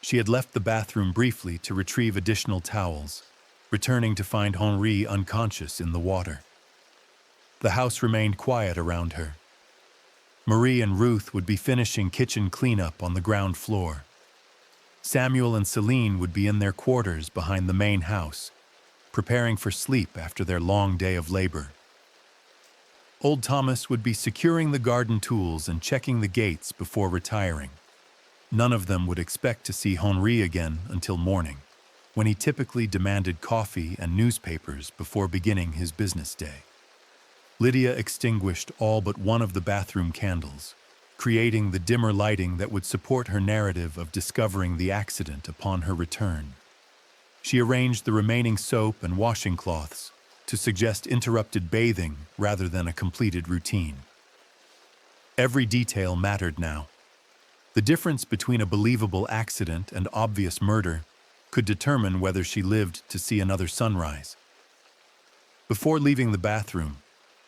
She had left the bathroom briefly to retrieve additional towels, returning to find Henri unconscious in the water. The house remained quiet around her. Marie and Ruth would be finishing kitchen cleanup on the ground floor. Samuel and Celine would be in their quarters behind the main house, preparing for sleep after their long day of labor. Old Thomas would be securing the garden tools and checking the gates before retiring. None of them would expect to see Henri again until morning, when he typically demanded coffee and newspapers before beginning his business day. Lydia extinguished all but one of the bathroom candles, creating the dimmer lighting that would support her narrative of discovering the accident upon her return. She arranged the remaining soap and washing cloths to suggest interrupted bathing rather than a completed routine. Every detail mattered now. The difference between a believable accident and obvious murder could determine whether she lived to see another sunrise. Before leaving the bathroom,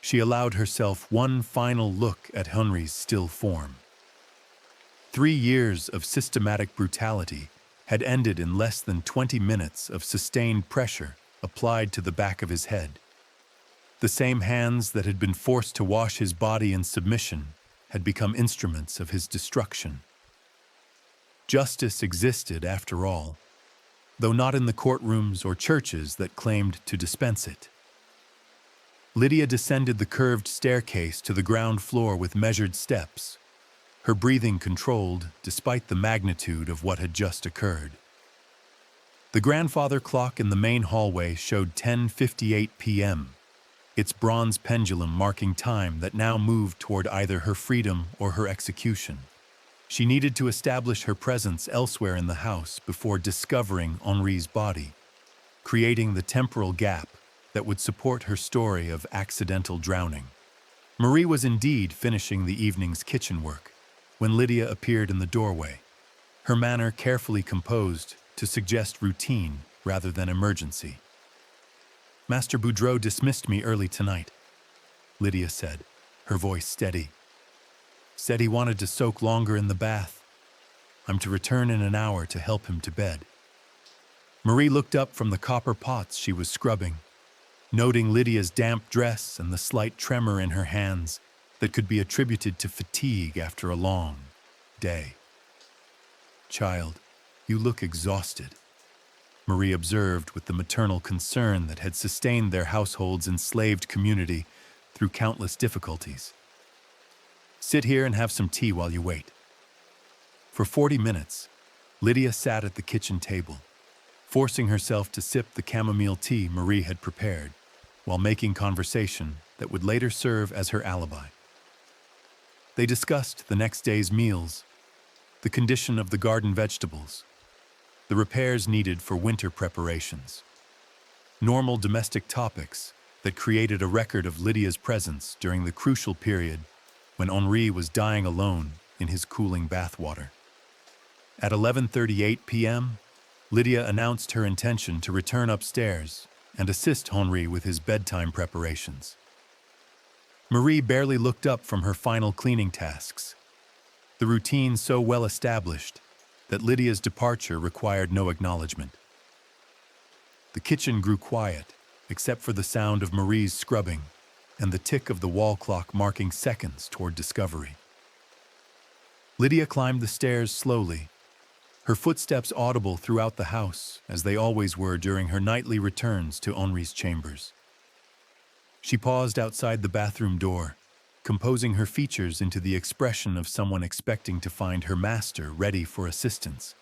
she allowed herself one final look at Henri's still form. 3 years of systematic brutality had ended in less than 20 minutes of sustained pressure applied to the back of his head. The same hands that had been forced to wash his body in submission had become instruments of his destruction. Justice existed after all, though not in the courtrooms or churches that claimed to dispense it. Lydia descended the curved staircase to the ground floor with measured steps, her breathing controlled despite the magnitude of what had just occurred. The grandfather clock in the main hallway showed 10:58 p.m., its bronze pendulum marking time that now moved toward either her freedom or her execution. She needed to establish her presence elsewhere in the house before discovering Henri's body, creating the temporal gap that would support her story of accidental drowning. Marie was indeed finishing the evening's kitchen work when Lydia appeared in the doorway, her manner carefully composed to suggest routine rather than emergency. "Master Boudreau dismissed me early tonight," Lydia said, her voice steady. "Said he wanted to soak longer in the bath. I'm to return in an hour to help him to bed." Marie looked up from the copper pots she was scrubbing, noting Lydia's damp dress and the slight tremor in her hands that could be attributed to fatigue after a long day. "Child, you look exhausted," Marie observed with the maternal concern that had sustained their household's enslaved community through countless difficulties. "Sit here and have some tea while you wait." For 40 minutes, Lydia sat at the kitchen table, forcing herself to sip the chamomile tea Marie had prepared, while making conversation that would later serve as her alibi. They discussed the next day's meals, the condition of the garden vegetables, the repairs needed for winter preparations. Normal domestic topics that created a record of Lydia's presence during the crucial period when Henri was dying alone in his cooling bathwater. At 11:38 p.m., Lydia announced her intention to return upstairs and assist Henri with his bedtime preparations. Marie barely looked up from her final cleaning tasks, the routine so well established that Lydia's departure required no acknowledgement. The kitchen grew quiet, except for the sound of Marie's scrubbing and the tick of the wall clock marking seconds toward discovery. Lydia climbed the stairs slowly, her footsteps audible throughout the house, as they always were during her nightly returns to Henri's chambers. She paused outside the bathroom door, composing her features into the expression of someone expecting to find her master ready for assistance.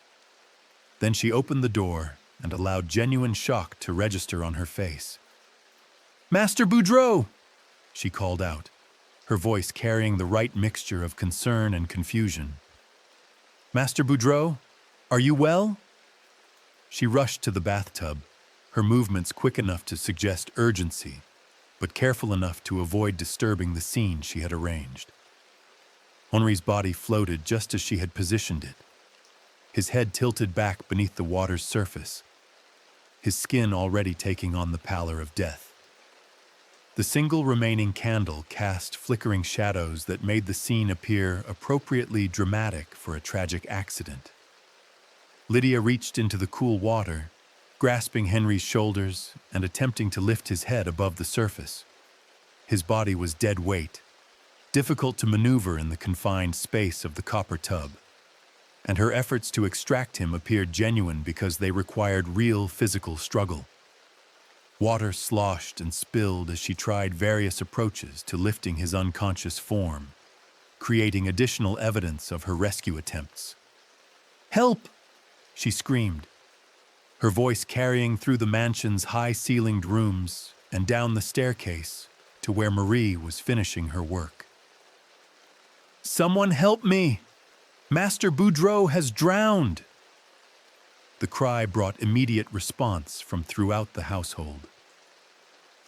Then she opened the door and allowed genuine shock to register on her face. "Master Boudreau!" she called out, her voice carrying the right mixture of concern and confusion. "Master Boudreau, are you well?" She rushed to the bathtub, her movements quick enough to suggest urgency, but careful enough to avoid disturbing the scene she had arranged. Henri's body floated just as she had positioned it, his head tilted back beneath the water's surface, his skin already taking on the pallor of death. The single remaining candle cast flickering shadows that made the scene appear appropriately dramatic for a tragic accident. Lydia reached into the cool water, grasping Henri's shoulders and attempting to lift his head above the surface. His body was dead weight, difficult to maneuver in the confined space of the copper tub, and her efforts to extract him appeared genuine because they required real physical struggle. Water sloshed and spilled as she tried various approaches to lifting his unconscious form, creating additional evidence of her rescue attempts. "Help!" she screamed, her voice carrying through the mansion's high-ceilinged rooms and down the staircase to where Marie was finishing her work. "Someone help me! Master Boudreau has drowned!" The cry brought immediate response from throughout the household.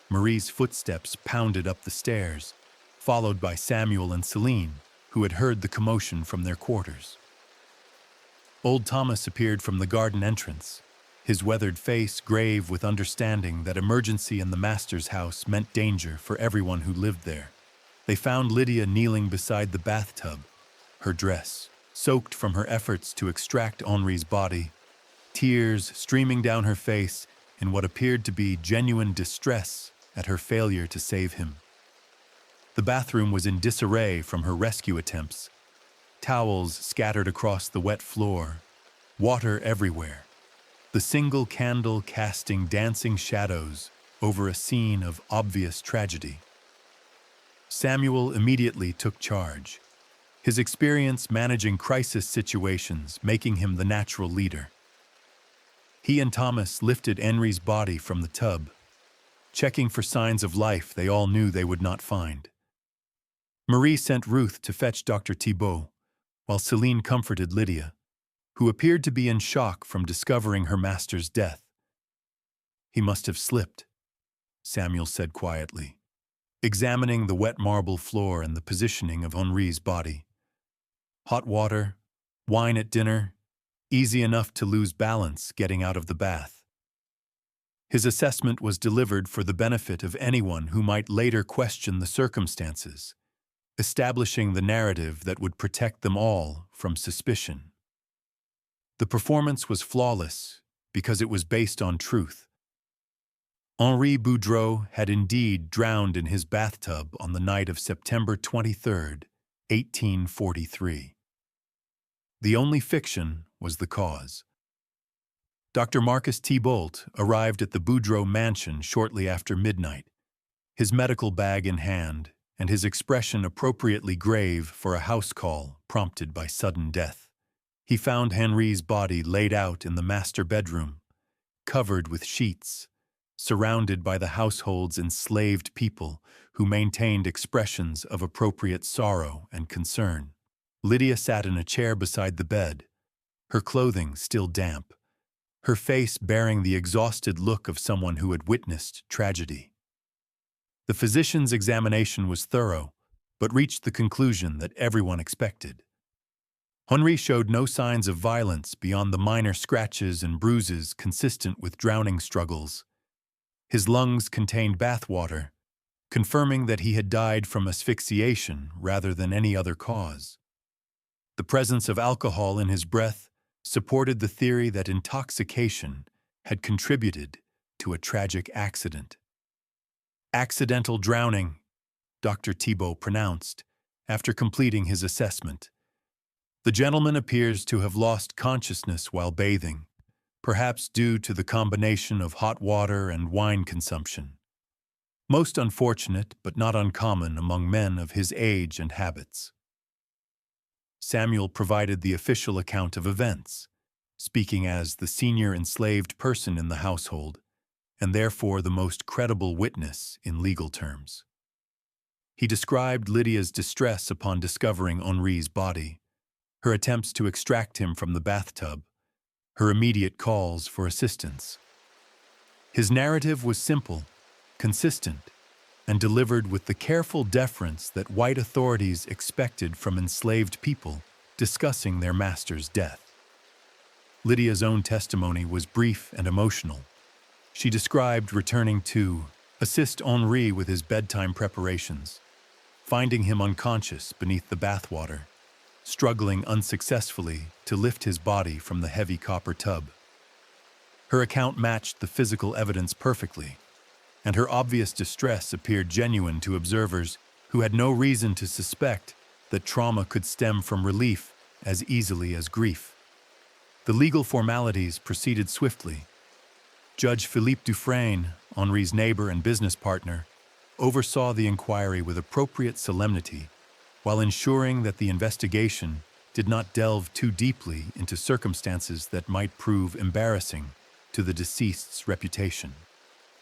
Marie's footsteps pounded up the stairs, followed by Samuel and Celine, who had heard the commotion from their quarters. Old Thomas appeared from the garden entrance, his weathered face grave with understanding that emergency in the master's house meant danger for everyone who lived there. They found Lydia kneeling beside the bathtub, her dress soaked from her efforts to extract Henri's body, tears streaming down her face in what appeared to be genuine distress at her failure to save him. The bathroom was in disarray from her rescue attempts, towels scattered across the wet floor, water everywhere, the single candle casting dancing shadows over a scene of obvious tragedy. Samuel immediately took charge, his experience managing crisis situations making him the natural leader. He and Thomas lifted Henri's body from the tub, checking for signs of life they all knew they would not find. Marie sent Ruth to fetch Dr. Thibault, while Celine comforted Lydia, who appeared to be in shock from discovering her master's death. "He must have slipped," Samuel said quietly, examining the wet marble floor and the positioning of Henri's body. Hot water, wine at dinner, easy enough to lose balance getting out of the bath. His assessment was delivered for the benefit of anyone who might later question the circumstances, establishing the narrative that would protect them all from suspicion. The performance was flawless because it was based on truth. Henri Boudreau had indeed drowned in his bathtub on the night of September 23, 1843. The only fiction was the cause. Dr. Marcus Thibault arrived at the Boudreau mansion shortly after midnight, his medical bag in hand and his expression appropriately grave for a house call prompted by sudden death. He found Henri's body laid out in the master bedroom, covered with sheets, surrounded by the household's enslaved people who maintained expressions of appropriate sorrow and concern. Lydia sat in a chair beside the bed, her clothing still damp, her face bearing the exhausted look of someone who had witnessed tragedy. The physician's examination was thorough, but reached the conclusion that everyone expected. Henri showed no signs of violence beyond the minor scratches and bruises consistent with drowning struggles. His lungs contained bathwater, confirming that he had died from asphyxiation rather than any other cause. The presence of alcohol in his breath supported the theory that intoxication had contributed to a tragic accident. Accidental drowning, Dr. Thibault pronounced, after completing his assessment. The gentleman appears to have lost consciousness while bathing, perhaps due to the combination of hot water and wine consumption. Most unfortunate, but not uncommon among men of his age and habits. Samuel provided the official account of events, speaking as the senior enslaved person in the household, and therefore the most credible witness in legal terms. He described Lydia's distress upon discovering Henri's body, her attempts to extract him from the bathtub, her immediate calls for assistance. His narrative was simple, consistent, and delivered with the careful deference that white authorities expected from enslaved people discussing their master's death. Lydia's own testimony was brief and emotional. She described returning to assist Henri with his bedtime preparations, finding him unconscious beneath the bathwater, struggling unsuccessfully to lift his body from the heavy copper tub. Her account matched the physical evidence perfectly, and her obvious distress appeared genuine to observers who had no reason to suspect that trauma could stem from relief as easily as grief. The legal formalities proceeded swiftly. Judge Philippe Dufresne, Henri's neighbor and business partner, oversaw the inquiry with appropriate solemnity, while ensuring that the investigation did not delve too deeply into circumstances that might prove embarrassing to the deceased's reputation.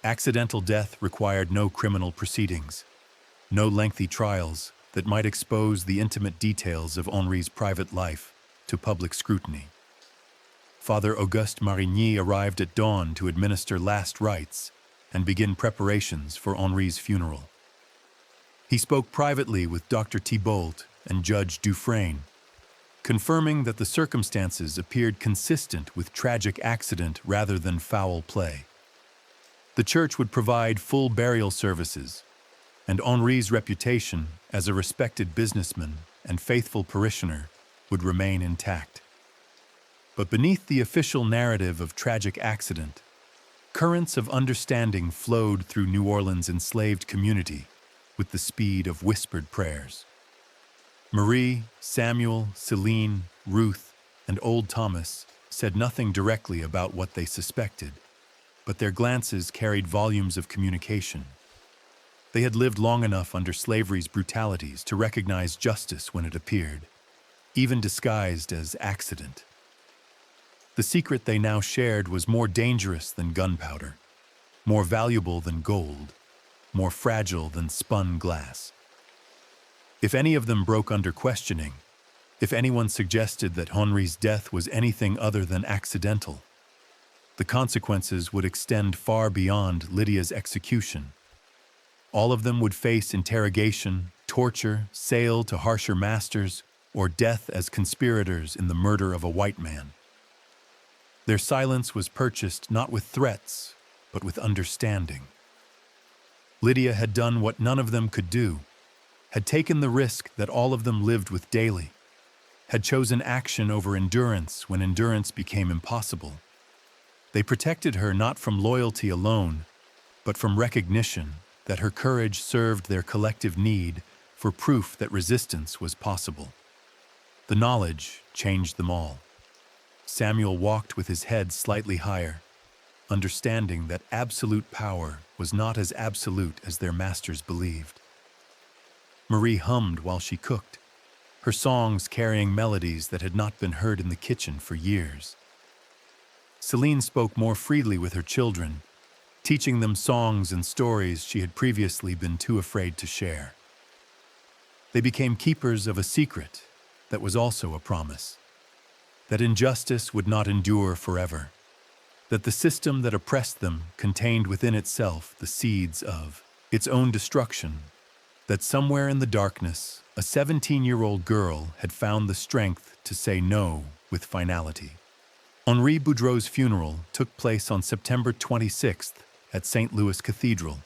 Accidental death required no criminal proceedings, no lengthy trials that might expose the intimate details of Henri's private life to public scrutiny. Father Auguste Marigny arrived at dawn to administer last rites and begin preparations for Henri's funeral. He spoke privately with Dr. Thibault and Judge Dufresne, confirming that the circumstances appeared consistent with tragic accident rather than foul play. The church would provide full burial services, and Henri's reputation as a respected businessman and faithful parishioner would remain intact. But beneath the official narrative of tragic accident, currents of understanding flowed through New Orleans' enslaved community with the speed of whispered prayers. Marie, Samuel, Celine, Ruth, and old Thomas said nothing directly about what they suspected, but their glances carried volumes of communication. They had lived long enough under slavery's brutalities to recognize justice when it appeared, even disguised as accident. The secret they now shared was more dangerous than gunpowder, more valuable than gold, more fragile than spun glass. If any of them broke under questioning, if anyone suggested that Henri's death was anything other than accidental, the consequences would extend far beyond Lydia's execution. All of them would face interrogation, torture, sale to harsher masters, or death as conspirators in the murder of a white man. Their silence was purchased not with threats, but with understanding. Lydia had done what none of them could do, had taken the risk that all of them lived with daily, had chosen action over endurance when endurance became impossible. They protected her not from loyalty alone, but from recognition that her courage served their collective need for proof that resistance was possible. The knowledge changed them all. Samuel walked with his head slightly higher, understanding that absolute power was not as absolute as their masters believed. Marie hummed while she cooked, her songs carrying melodies that had not been heard in the kitchen for years. Celine spoke more freely with her children, teaching them songs and stories she had previously been too afraid to share. They became keepers of a secret that was also a promise. That injustice would not endure forever. That the system that oppressed them contained within itself the seeds of its own destruction. That somewhere in the darkness, a 17-year-old girl had found the strength to say no with finality. Henri Boudreau's funeral took place on September 26th at St. Louis Cathedral,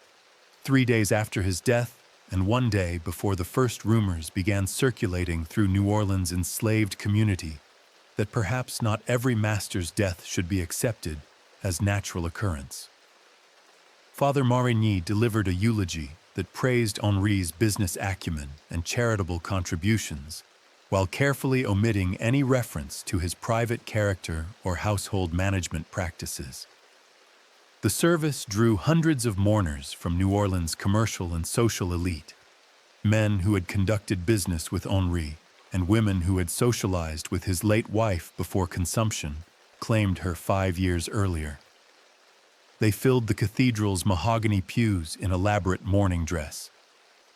3 days after his death and 1 day before the first rumors began circulating through New Orleans' enslaved community that perhaps not every master's death should be accepted as natural occurrence. Father Marigny delivered a eulogy that praised Henri's business acumen and charitable contributions, while carefully omitting any reference to his private character or household management practices. The service drew hundreds of mourners from New Orleans' commercial and social elite, men who had conducted business with Henri and women who had socialized with his late wife before consumption claimed her 5 years earlier. They filled the cathedral's mahogany pews in elaborate mourning dress,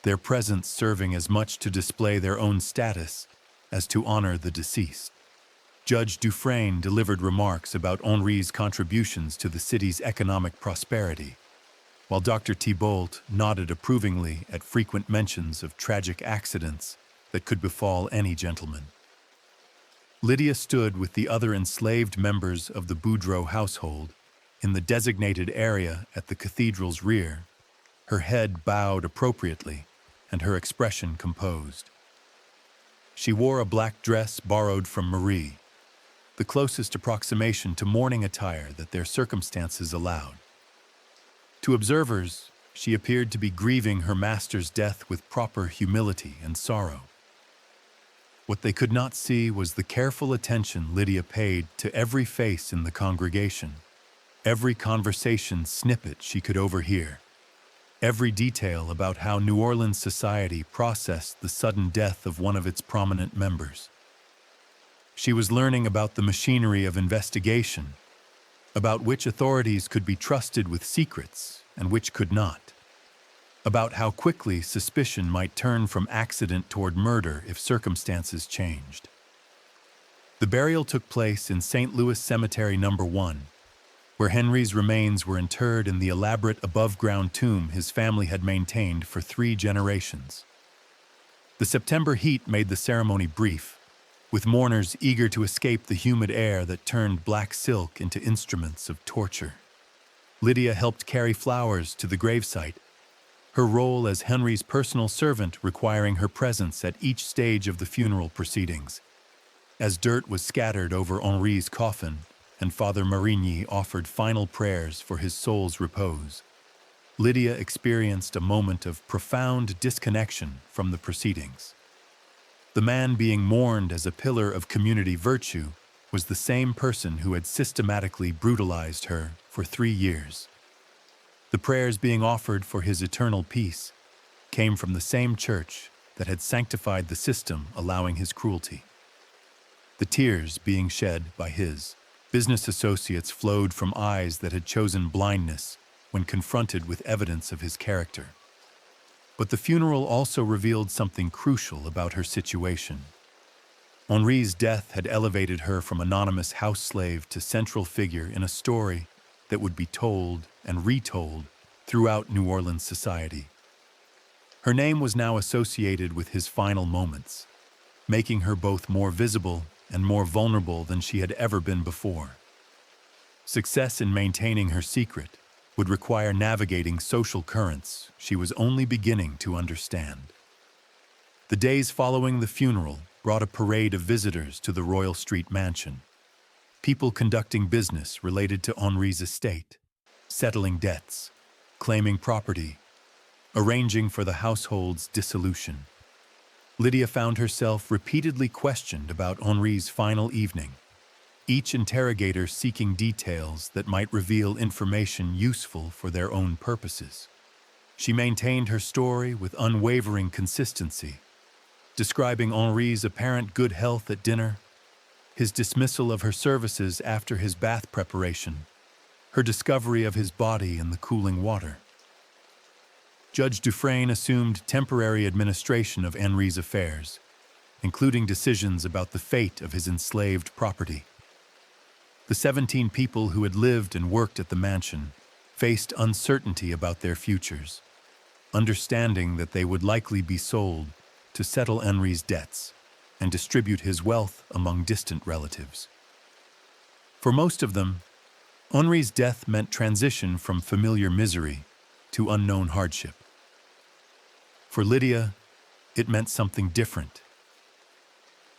their presence serving as much to display their own status as to honor the deceased. Judge Dufresne delivered remarks about Henri's contributions to the city's economic prosperity, while Dr. Thibault nodded approvingly at frequent mentions of tragic accidents that could befall any gentleman. Lydia stood with the other enslaved members of the Boudreau household in the designated area at the cathedral's rear, her head bowed appropriately and her expression composed. She wore a black dress borrowed from Marie, the closest approximation to mourning attire that their circumstances allowed. To observers, she appeared to be grieving her master's death with proper humility and sorrow. What they could not see was the careful attention Lydia paid to every face in the congregation, every conversation snippet she could overhear, every detail about how New Orleans society processed the sudden death of one of its prominent members. She was learning about the machinery of investigation, about which authorities could be trusted with secrets and which could not, about how quickly suspicion might turn from accident toward murder if circumstances changed. The burial took place in St. Louis Cemetery No. 1, where Henri's remains were interred in the elaborate above-ground tomb his family had maintained for 3 generations. The September heat made the ceremony brief, with mourners eager to escape the humid air that turned black silk into instruments of torture. Lydia helped carry flowers to the gravesite, her role as Henri's personal servant requiring her presence at each stage of the funeral proceedings. As dirt was scattered over Henri's coffin, and Father Marigny offered final prayers for his soul's repose, Lydia experienced a moment of profound disconnection from the proceedings. The man being mourned as a pillar of community virtue was the same person who had systematically brutalized her for 3 years. The prayers being offered for his eternal peace came from the same church that had sanctified the system allowing his cruelty. The tears being shed by his business associates flowed from eyes that had chosen blindness when confronted with evidence of his character. But the funeral also revealed something crucial about her situation. Henri's death had elevated her from anonymous house slave to central figure in a story that would be told and retold throughout New Orleans society. Her name was now associated with his final moments, making her both more visible and more vulnerable than she had ever been before. Success in maintaining her secret would require navigating social currents she was only beginning to understand. The days following the funeral brought a parade of visitors to the Royal Street mansion, people conducting business related to Henri's estate, settling debts, claiming property, arranging for the household's dissolution. Lydia found herself repeatedly questioned about Henri's final evening, each interrogator seeking details that might reveal information useful for their own purposes. She maintained her story with unwavering consistency, describing Henri's apparent good health at dinner, his dismissal of her services after his bath preparation, her discovery of his body in the cooling water. Judge Dufresne assumed temporary administration of Henri's affairs, including decisions about the fate of his enslaved property. The 17 people who had lived and worked at the mansion faced uncertainty about their futures, understanding that they would likely be sold to settle Henri's debts and distribute his wealth among distant relatives. For most of them, Henri's death meant transition from familiar misery to unknown hardship. For Lydia, it meant something different.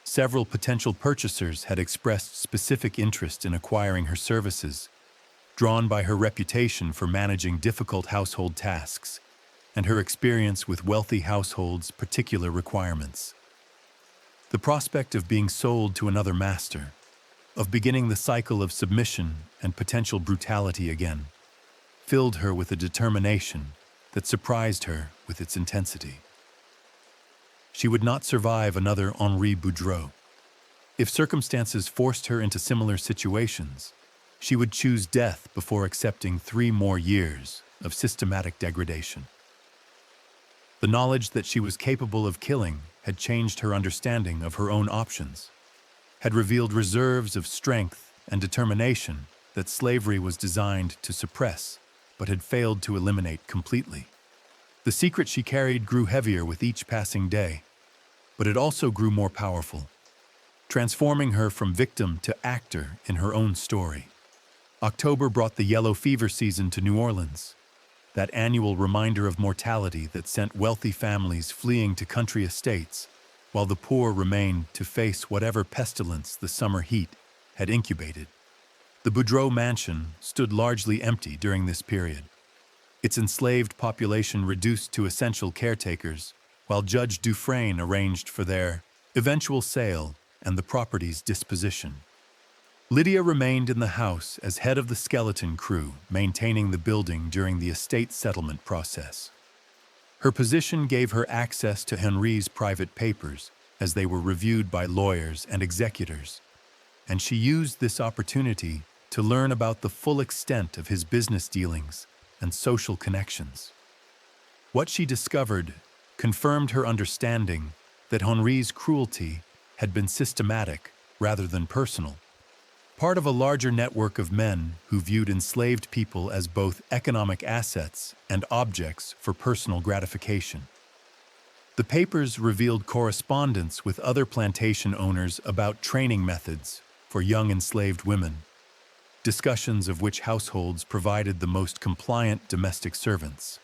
Several potential purchasers had expressed specific interest in acquiring her services, drawn by her reputation for managing difficult household tasks and her experience with wealthy households' particular requirements. The prospect of being sold to another master, of beginning the cycle of submission and potential brutality again, filled her with a determination that surprised her with its intensity. She would not survive another Henri Boudreau. If circumstances forced her into similar situations, she would choose death before accepting 3 more years of systematic degradation. The knowledge that she was capable of killing had changed her understanding of her own options, had revealed reserves of strength and determination that slavery was designed to suppress, but had failed to eliminate completely. The secret she carried grew heavier with each passing day, but it also grew more powerful, transforming her from victim to actor in her own story. October brought the yellow fever season to New Orleans, that annual reminder of mortality that sent wealthy families fleeing to country estates, while the poor remained to face whatever pestilence the summer heat had incubated. The Boudreau mansion stood largely empty during this period, its enslaved population reduced to essential caretakers, while Judge Dufresne arranged for their eventual sale and the property's disposition. Lydia remained in the house as head of the skeleton crew, maintaining the building during the estate settlement process. Her position gave her access to Henri's private papers as they were reviewed by lawyers and executors, and she used this opportunity to learn about the full extent of his business dealings and social connections. What she discovered confirmed her understanding that Henri's cruelty had been systematic rather than personal, part of a larger network of men who viewed enslaved people as both economic assets and objects for personal gratification. The papers revealed correspondence with other plantation owners about training methods for young enslaved women, discussions of which households provided the most compliant domestic servants,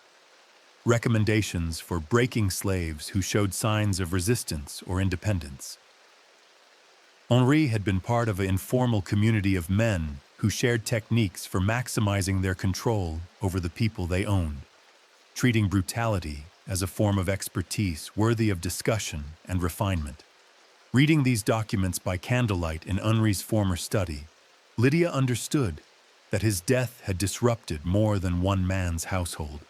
recommendations for breaking slaves who showed signs of resistance or independence. Henri had been part of an informal community of men who shared techniques for maximizing their control over the people they owned, treating brutality as a form of expertise worthy of discussion and refinement. Reading these documents by candlelight in Henri's former study, Lydia understood that his death had disrupted more than one man's household.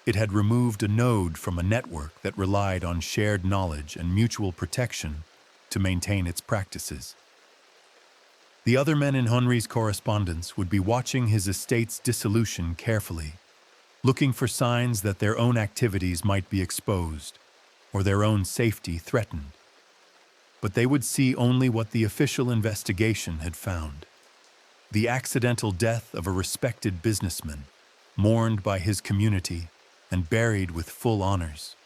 It had removed a node from a network that relied on shared knowledge and mutual protection to maintain its practices. The other men in Henri's correspondence would be watching his estate's dissolution carefully, looking for signs that their own activities might be exposed or their own safety threatened. But they would see only what the official investigation had found: the accidental death of a respected businessman, mourned by his community and buried with full honors.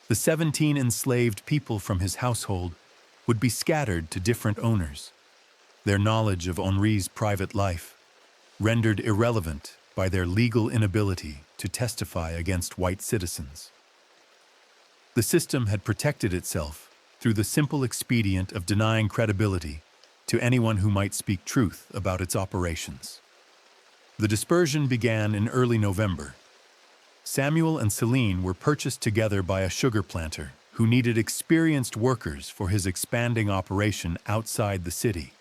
The 17 enslaved people from his household would be scattered to different owners, their knowledge of Henri's private life rendered irrelevant by their legal inability to testify against white citizens. The system had protected itself through the simple expedient of denying credibility to anyone who might speak truth about its operations. The dispersion began in early November. Samuel and Celine were purchased together by a sugar planter who needed experienced workers for his expanding operation outside the city.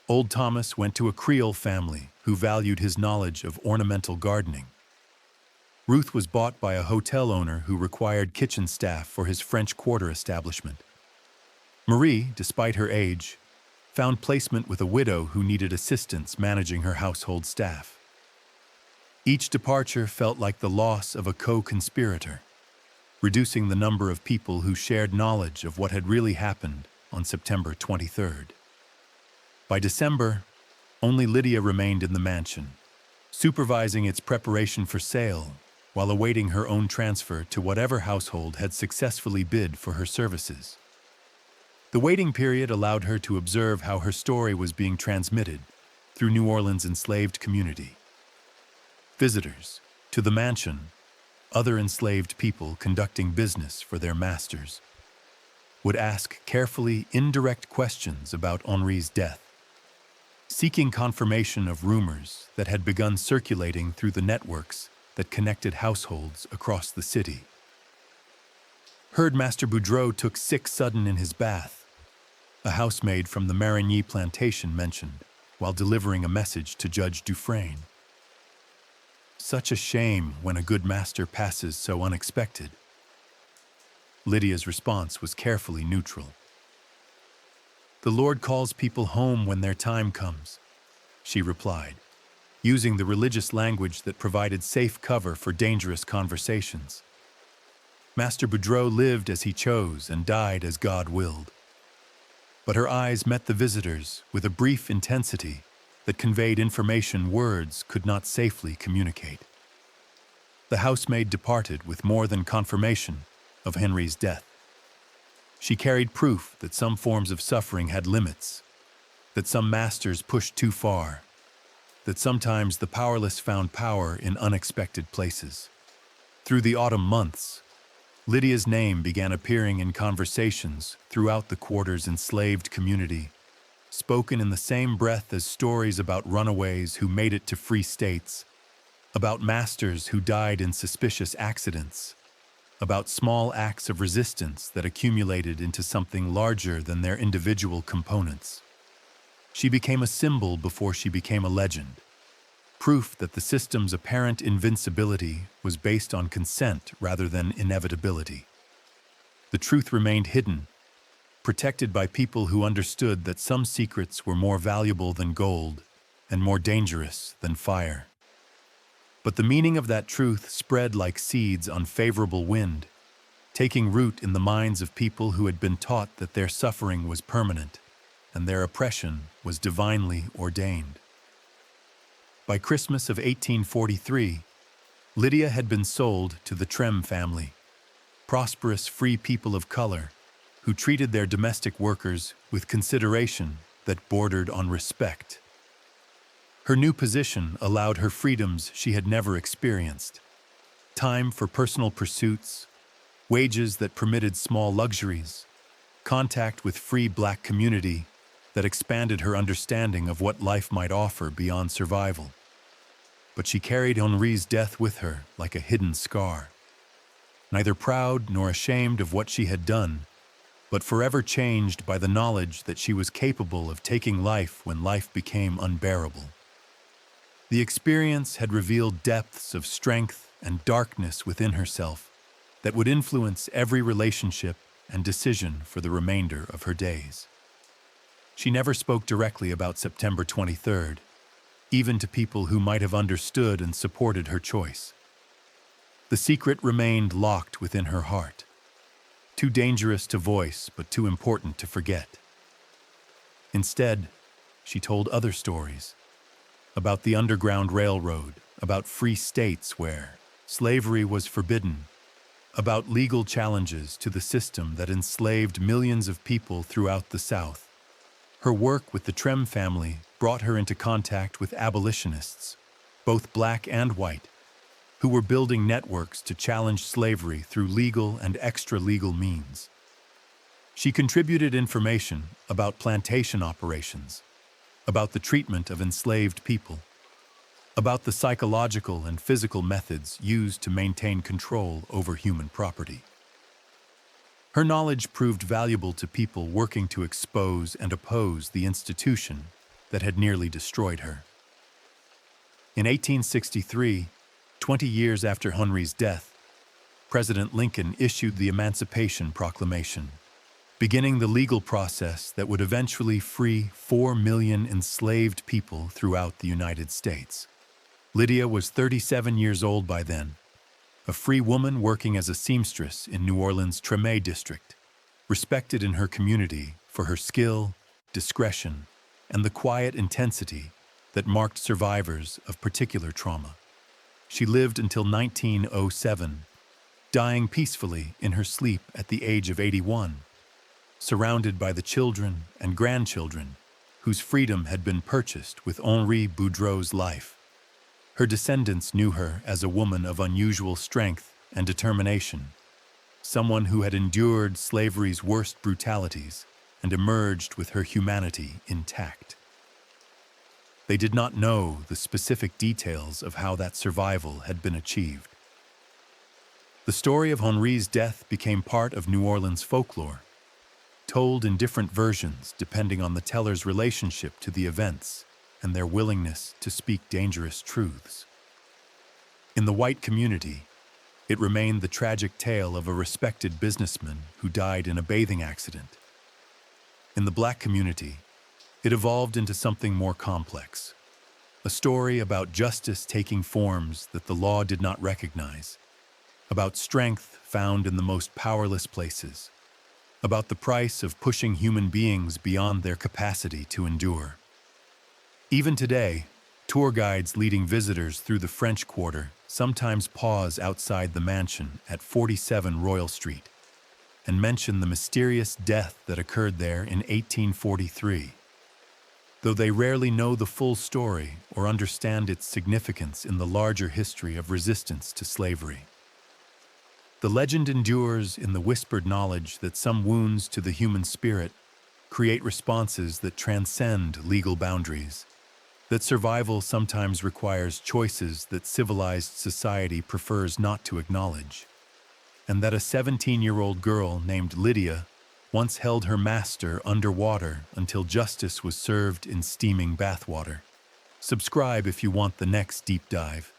Old Thomas went to a Creole family who valued his knowledge of ornamental gardening. Ruth was bought by a hotel owner who required kitchen staff for his French Quarter establishment. Marie, despite her age, found placement with a widow who needed assistance managing her household staff. Each departure felt like the loss of a co-conspirator. reducing the number of people who shared knowledge of what had really happened on September 23rd. By December, only Lydia remained in the mansion, supervising its preparation for sale while awaiting her own transfer to whatever household had successfully bid for her services. The waiting period allowed her to observe how her story was being transmitted through New Orleans' enslaved community. Visitors to the mansion, other enslaved people conducting business for their masters, would ask carefully indirect questions about Henri's death, seeking confirmation of rumors that had begun circulating through the networks that connected households across the city. Heard Master Boudreau took sick sudden in his bath, a housemaid from the Marigny plantation mentioned while delivering a message to Judge Dufresne. Such a shame when a good master passes so unexpected. Lydia's response was carefully neutral. The Lord calls people home when their time comes, she replied, using the religious language that provided safe cover for dangerous conversations. Master Boudreau lived as he chose and died as God willed. But her eyes met the visitors with a brief intensity that conveyed information words could not safely communicate. The housemaid departed with more than confirmation of Henri's death. She carried proof that some forms of suffering had limits, that some masters pushed too far, that sometimes the powerless found power in unexpected places. Through the autumn months, Lydia's name began appearing in conversations throughout the quarter's enslaved community, spoken in the same breath as stories about runaways who made it to free states, about masters who died in suspicious accidents, about small acts of resistance that accumulated into something larger than their individual components. She became a symbol before she became a legend, proof that the system's apparent invincibility was based on consent rather than inevitability. The truth remained hidden, protected by people who understood that some secrets were more valuable than gold and more dangerous than fire. But the meaning of that truth spread like seeds on favorable wind, taking root in the minds of people who had been taught that their suffering was permanent and their oppression was divinely ordained. By Christmas of 1843, Lydia had been sold to the Trem family, prosperous free people of color who treated their domestic workers with consideration that bordered on respect. Her new position allowed her freedoms she had never experienced: time for personal pursuits, wages that permitted small luxuries, contact with free Black community that expanded her understanding of what life might offer beyond survival. But she carried Henri's death with her like a hidden scar, neither proud nor ashamed of what she had done, but forever changed by the knowledge that she was capable of taking life when life became unbearable. The experience had revealed depths of strength and darkness within herself that would influence every relationship and decision for the remainder of her days. She never spoke directly about September 23rd, even to people who might have understood and supported her choice. The secret remained locked within her heart, too dangerous to voice but too important to forget. Instead, she told other stories about the Underground Railroad, about free states where slavery was forbidden, about legal challenges to the system that enslaved millions of people throughout the South. Her work with the Trem family brought her into contact with abolitionists, both Black and white, who were building networks to challenge slavery through legal and extra-legal means. She contributed information about plantation operations, about the treatment of enslaved people, about the psychological and physical methods used to maintain control over human property. Her knowledge proved valuable to people working to expose and oppose the institution that had nearly destroyed her. In 1863, 20 years after Henri's death, President Lincoln issued the Emancipation Proclamation, beginning the legal process that would eventually free 4 million enslaved people throughout the United States. Lydia was 37 years old by then, a free woman working as a seamstress in New Orleans' Treme district, respected in her community for her skill, discretion, and the quiet intensity that marked survivors of particular trauma. She lived until 1907, dying peacefully in her sleep at the age of 81, surrounded by the children and grandchildren whose freedom had been purchased with Henri Boudreau's life. Her descendants knew her as a woman of unusual strength and determination, someone who had endured slavery's worst brutalities and emerged with her humanity intact. They did not know the specific details of how that survival had been achieved. The story of Henri's death became part of New Orleans folklore, told in different versions depending on the teller's relationship to the events and their willingness to speak dangerous truths. In the white community, it remained the tragic tale of a respected businessman who died in a bathing accident. In the black community, it evolved into something more complex, a story about justice taking forms that the law did not recognize, about strength found in the most powerless places, about the price of pushing human beings beyond their capacity to endure. Even today, tour guides leading visitors through the French Quarter sometimes pause outside the mansion at 47 Royal Street and mention the mysterious death that occurred there in 1843. Though they rarely know the full story or understand its significance in the larger history of resistance to slavery. The legend endures in the whispered knowledge that some wounds to the human spirit create responses that transcend legal boundaries, that survival sometimes requires choices that civilized society prefers not to acknowledge, and that a 17-year-old girl named Lydia once held her master underwater until justice was served in steaming bathwater. Subscribe if you want the next deep dive.